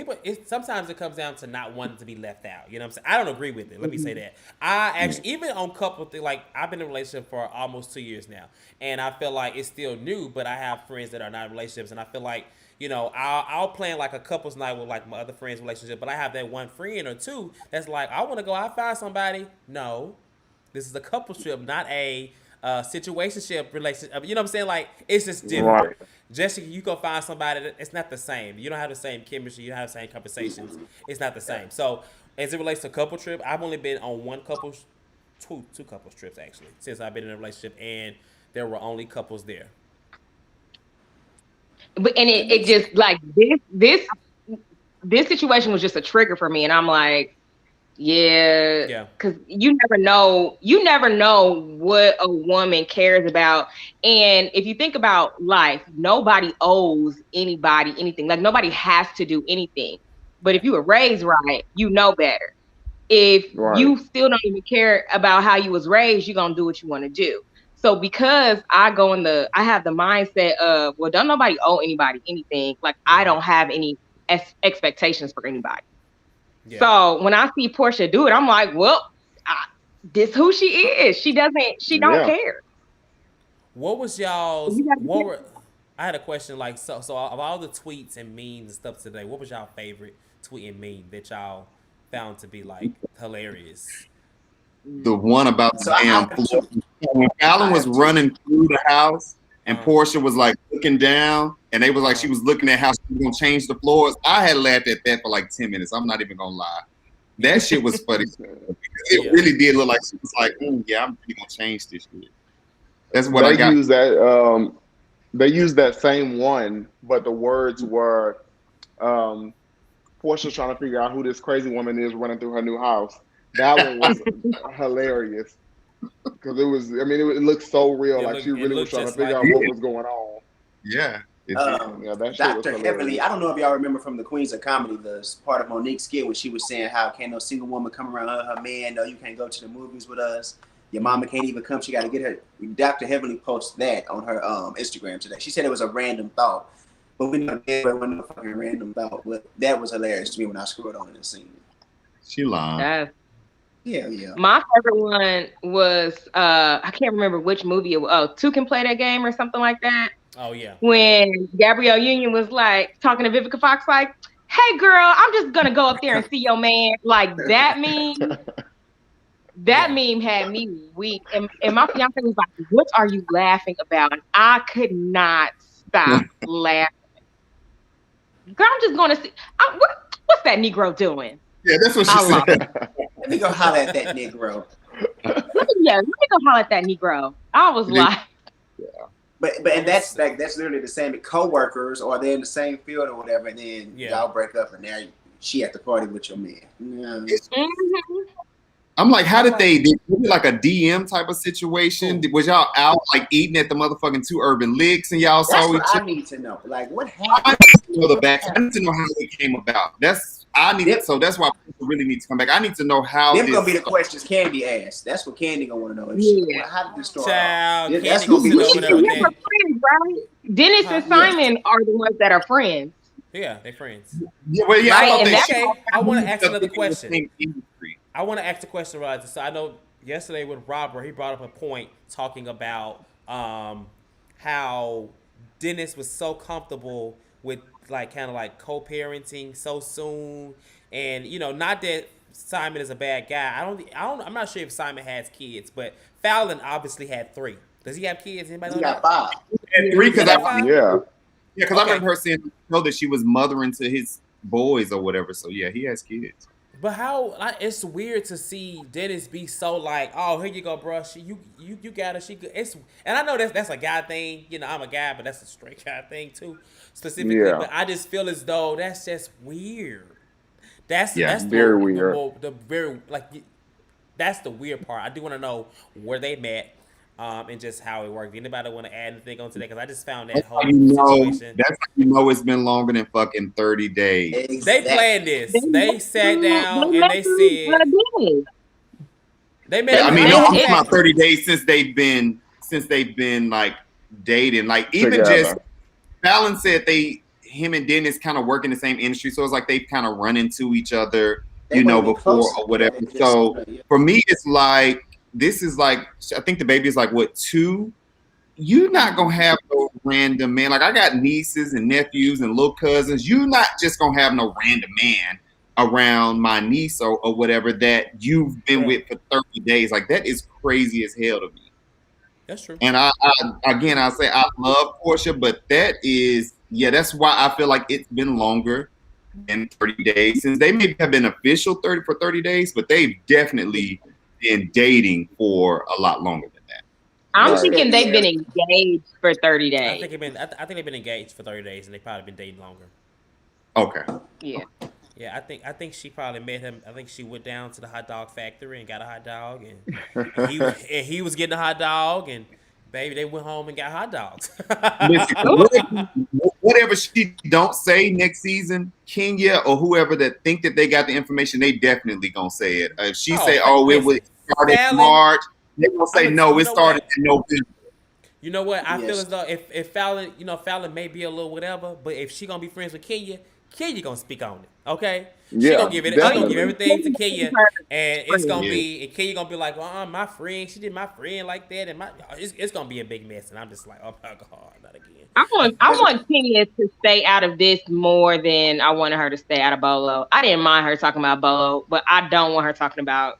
Sometimes it comes down to not wanting to be left out. You know what I'm saying? I don't agree with it. Let me say that. I actually, even on couple thing, like I've been in a relationship for almost 2 years now, and I feel like it's still new. But I have friends that are not in relationships, and I feel like I'll plan like a couples night with like my other friends' relationship. But I have that one friend or two that's like, I want to go. I find somebody. No, this is a couple trip, not a situationship relationship. You know what I'm saying? Like it's just different. Right. Jessica, you go find somebody that it's not the same. You don't have the same chemistry. You don't have the same conversations. It's not the same. So as it relates to couple trip, I've only been on two couples trips actually since I've been in a relationship, and there were only couples there. But and that it makes sense. just like this situation was just a trigger for me. And I'm like, yeah, Yeah. because you never know what a woman cares about. And if you think about life, nobody owes anybody anything. Like nobody has to do anything. But Yeah. if you were raised right, you know better. If Right. you still don't even care about how you was raised, you're gonna do what you want to do. So because I have the mindset of, well, don't nobody owe anybody anything. Like I don't have any expectations for anybody. Yeah. So when I see Porsha do it, I'm like, well, this who she is. She don't Yeah. care. What was y'all's? You gotta be What were? I had a question like so of all the tweets and memes and stuff today. What was y'all favorite tweet and meme that y'all found to be like hilarious? The one about So the I damn have floor. two. When Fallon I was have two. running through the house and Uh-huh. Porsha was like looking down and they was like she was looking at how she was gonna change the floors. I had laughed at that for like 10 minutes. I'm not even gonna lie. That shit was funny. It Yeah. really did look like she was like, yeah, I'm really gonna change this shit. That's what I They got. use that. They used that same one, but the words were Portia's trying to figure out who this crazy woman is running through her new house. That one was hilarious because it was. I mean, it looked so real. Like she It really was looked trying to just figure like out it. what was going on. Yeah. Yeah, that shit was Dr. Heavenly, hilarious. I don't know if y'all remember from the Queens of Comedy, the part of Monique's skit when she was saying how can't no single woman come around her man, no, you can't go to the movies with us. Your mama can't even come. She got to get her. Dr. Heavenly posted that on her Instagram today. She said it was a random thought. But we know that wasn't no fucking random thought. But that was hilarious to me when I scrolled on and seen it. She lied. Yeah. My favorite one was I can't remember which movie it was. Oh, Two Can Play That Game or something like that. Oh yeah. When Gabrielle Union was like talking to Vivica Fox, like, "Hey girl, I'm just gonna go up there and see your man." Like that meme. That meme had me weak, and my fiance was like, "What are you laughing about?" I could not stop laughing. Girl, I'm just gonna see. What's that Negro doing? Yeah, that's what she said. Let me go holler at that Negro. Let me go holler at that Negro. I was like, But and that's literally the same with coworkers, or they're in the same field or whatever, and then y'all break up, and now she at the party with your man. Yeah. I'm like, how did they like a DM type of situation? Was y'all out like eating at the motherfucking Two Urban Licks and y'all saw each other? I need to know. Like, what happened? I need to know the back. I need to know how it came about. So that's why people really need to come back. I need to know how. Them gonna be the questions Candy asked. That's what Candy gonna want to know. How did this start? Child, That's gonna be friends, right? Dennis and Simon are the ones that are friends. Yeah, they're friends. Yeah, well, yeah. Right? I want to ask another question. I want to ask the question, Roger. So I know yesterday with Robert, he brought up a point talking about how Dennis was so comfortable with like kind of like co-parenting so soon, and not that Simon is a bad guy. I'm not sure if Simon has kids, but Fallon obviously had 3. Does he have kids? Anybody know that? Got 5. He had 3 because because I remember her saying that she was mothering to his boys or whatever. So yeah, he has kids. But it's weird to see Dennis be so like, oh, here you go, bro. You got her. She good. And I know that's a guy thing. I'm a guy, but that's a straight guy thing too, specifically. Yeah. But I just feel as though that's just weird. That's very weird. That's the weird part. I do want to know where they met. And just how it worked. Anybody want to add anything on to that? Because I just found that whole situation. That's how it's been longer than fucking 30 days. Exactly. They planned this. They sat down and they said they met. I mean, no, I'm talking about 30 days since they've been like dating. Like even together. Just Fallon said him and Dennis kind of work in the same industry, so it's like they've kind of run into each other, before or whatever. So for me, it's like. This is like, I think the baby is like, what, 2? You're not going to have no random man. Like, I got nieces and nephews and little cousins. You're not just going to have no random man around my niece or whatever that you've been with for 30 days. Like, that is crazy as hell to me. That's true. And I say I love Porsha, but that's why I feel like it's been longer than 30 days. Since they maybe have been official for 30 days, but they've definitely been dating for a lot longer than that. I'm thinking they've been engaged for 30 days. I think they've been engaged for 30 days, and they've probably been dating longer. Okay. Yeah. Yeah, I think she probably met him. I think she went down to the hot dog factory and got a hot dog, and he was getting a hot dog, and baby, they went home and got hot dogs. Listen, whatever she don't say next season, Kenya or whoever that think that they got the information, they definitely gonna say it. If she say, "Oh, it was started in March," they gonna say, "No, it started in November." You know what? I feel as though if Fallon, Fallon may be a little whatever, but if she gonna be friends with Kenya gonna speak on it. Okay, she gonna give everything to Kenya, and it's gonna be, and Kenya gonna be like, "Well, my friend, she did my friend like that," and it's gonna be a big mess, and I'm just like, "Oh my God, not again." I want Kenya to stay out of this more than I wanted her to stay out of Bolo. I didn't mind her talking about Bolo, but I don't want her talking about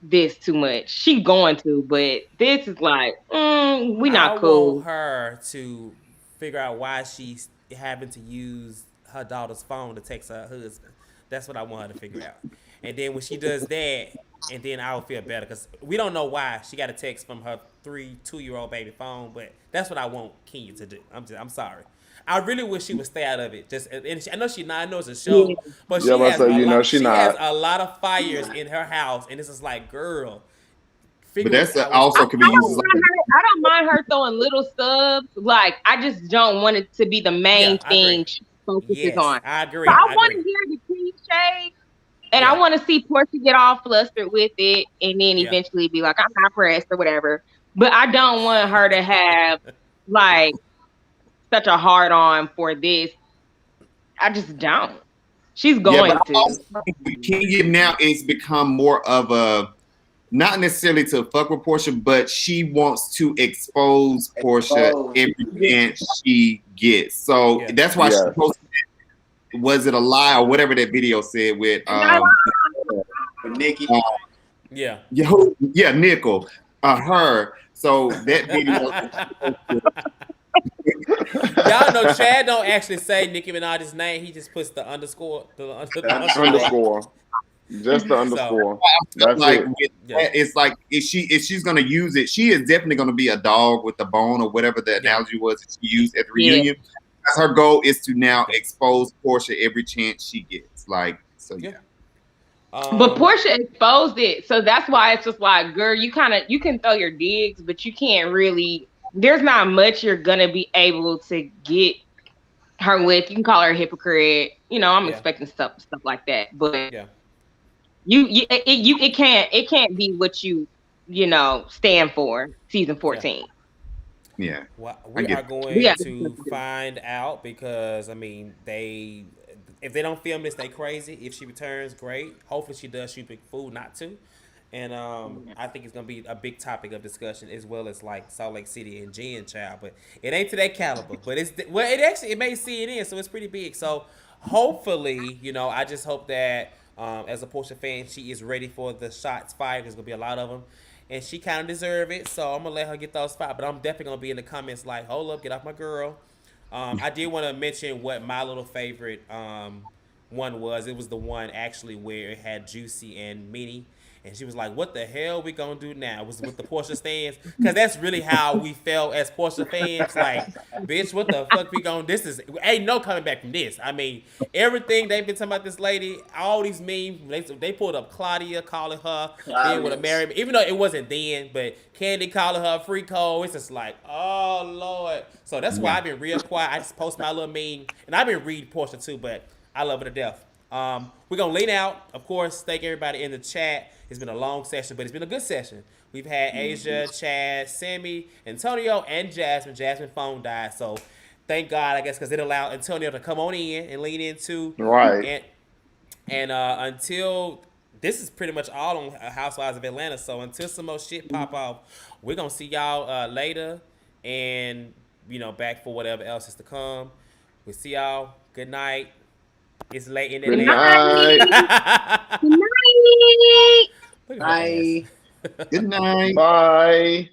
this too much. She going to, but this is like, we not cool. I want her to figure out why she's having to use her daughter's phone to text her husband. That's what I want her to figure out. And then when she does that, and then I'll feel better, because we don't know why she got a text from her 2-year-old baby phone, but that's what I want Kenya to do. I'm sorry. I really wish she would stay out of it. I know I know it's a show, but she has a lot of fires in her house, and it's just like, girl. But that's also could be used. I don't mind her throwing little subs. Like, I just don't want it to be the main thing she focuses on. I agree. So I want to hear the cliche, and I want to see Porsha get all flustered with it, and then eventually be like, "I'm not pressed" or whatever. But I don't want her to have like such a hard on for this I just don't. She's Yeah, but going I to. also think with Kenya now it's become more of a not necessarily to fuck with Porsha, but she wants to expose Porscha Exposed. every chance she gets. So Yeah. that's why she Yes. posted was it a lie or whatever that video said with With Nikki. uh Yeah. yeah, Nickel, her. So that video Y'all know Chad don't actually say Nicki Minaj's name. He just puts the underscore, the underscore. Underscore. Just the So underscore. felt That's like it. with yeah, that, it's like if she's gonna use it, she is definitely gonna be a dog with the bone or whatever the yeah, analogy was that she used at the Yeah. reunion. Her goal is to now yeah, expose Porsha every chance she gets. Like, so yeah. yeah. But Um, Portia exposed it, so that's why it's just like, girl, you can throw your digs, but you can't really. There's not much you're gonna be able to get her with. You can call her a hypocrite. I'm yeah, expecting stuff like that, but yeah, it can't be what you stand for. Season yeah. 14. Yeah. Well, I we get are We going got to find out because I mean if they don't film this, they crazy. If she returns, great. Hopefully she does. She'd be fool not to. And I think it's gonna be a big topic of discussion as well as like Salt Lake City and Jen Child, but it ain't to that caliber. But it made CNN, so it's pretty big. So hopefully, I just hope that as a Porsche fan, she is ready for the shots fired. There's gonna be a lot of them, and she kind of deserve it. So I'm gonna let her get those fired. But I'm definitely gonna be in the comments like, hold up, get off my girl. I did want to mention what my little favorite one was. It was the one actually where it had Juicy and Minnie. And she was like, "What the hell we gonna do now?" It was with the Porsche stands, because that's really how we felt as Porsche fans. Like, bitch, what the fuck we gonna? This is ain't no coming back from this. I mean, everything they've been talking about this lady, all these memes. They pulled up Claudia calling her being with a married, even though it wasn't then, but Candy calling her a free code. It's just like, oh Lord. So that's why Yeah. I've been real quiet. I just post my little meme, and I've been reading Porsche too, but I love her to death. We're gonna lean out. Of course, thank everybody in the chat. It's been a long session, but it's been a good session. We've had Asia, Chad, Sammy, Antonio, and Jasmine. Jasmine's phone died, so thank God, I guess, because it allowed Antonio to come on in and lean in too. Right. And until this is pretty much all on Housewives of Atlanta. So until some more shit pop off, we're gonna see y'all later, and back for whatever else is to come. We'll see y'all. Good night. It's late in Good Good Atlanta. night. night. Good night. Look at her ass. Bye. Good night. Bye.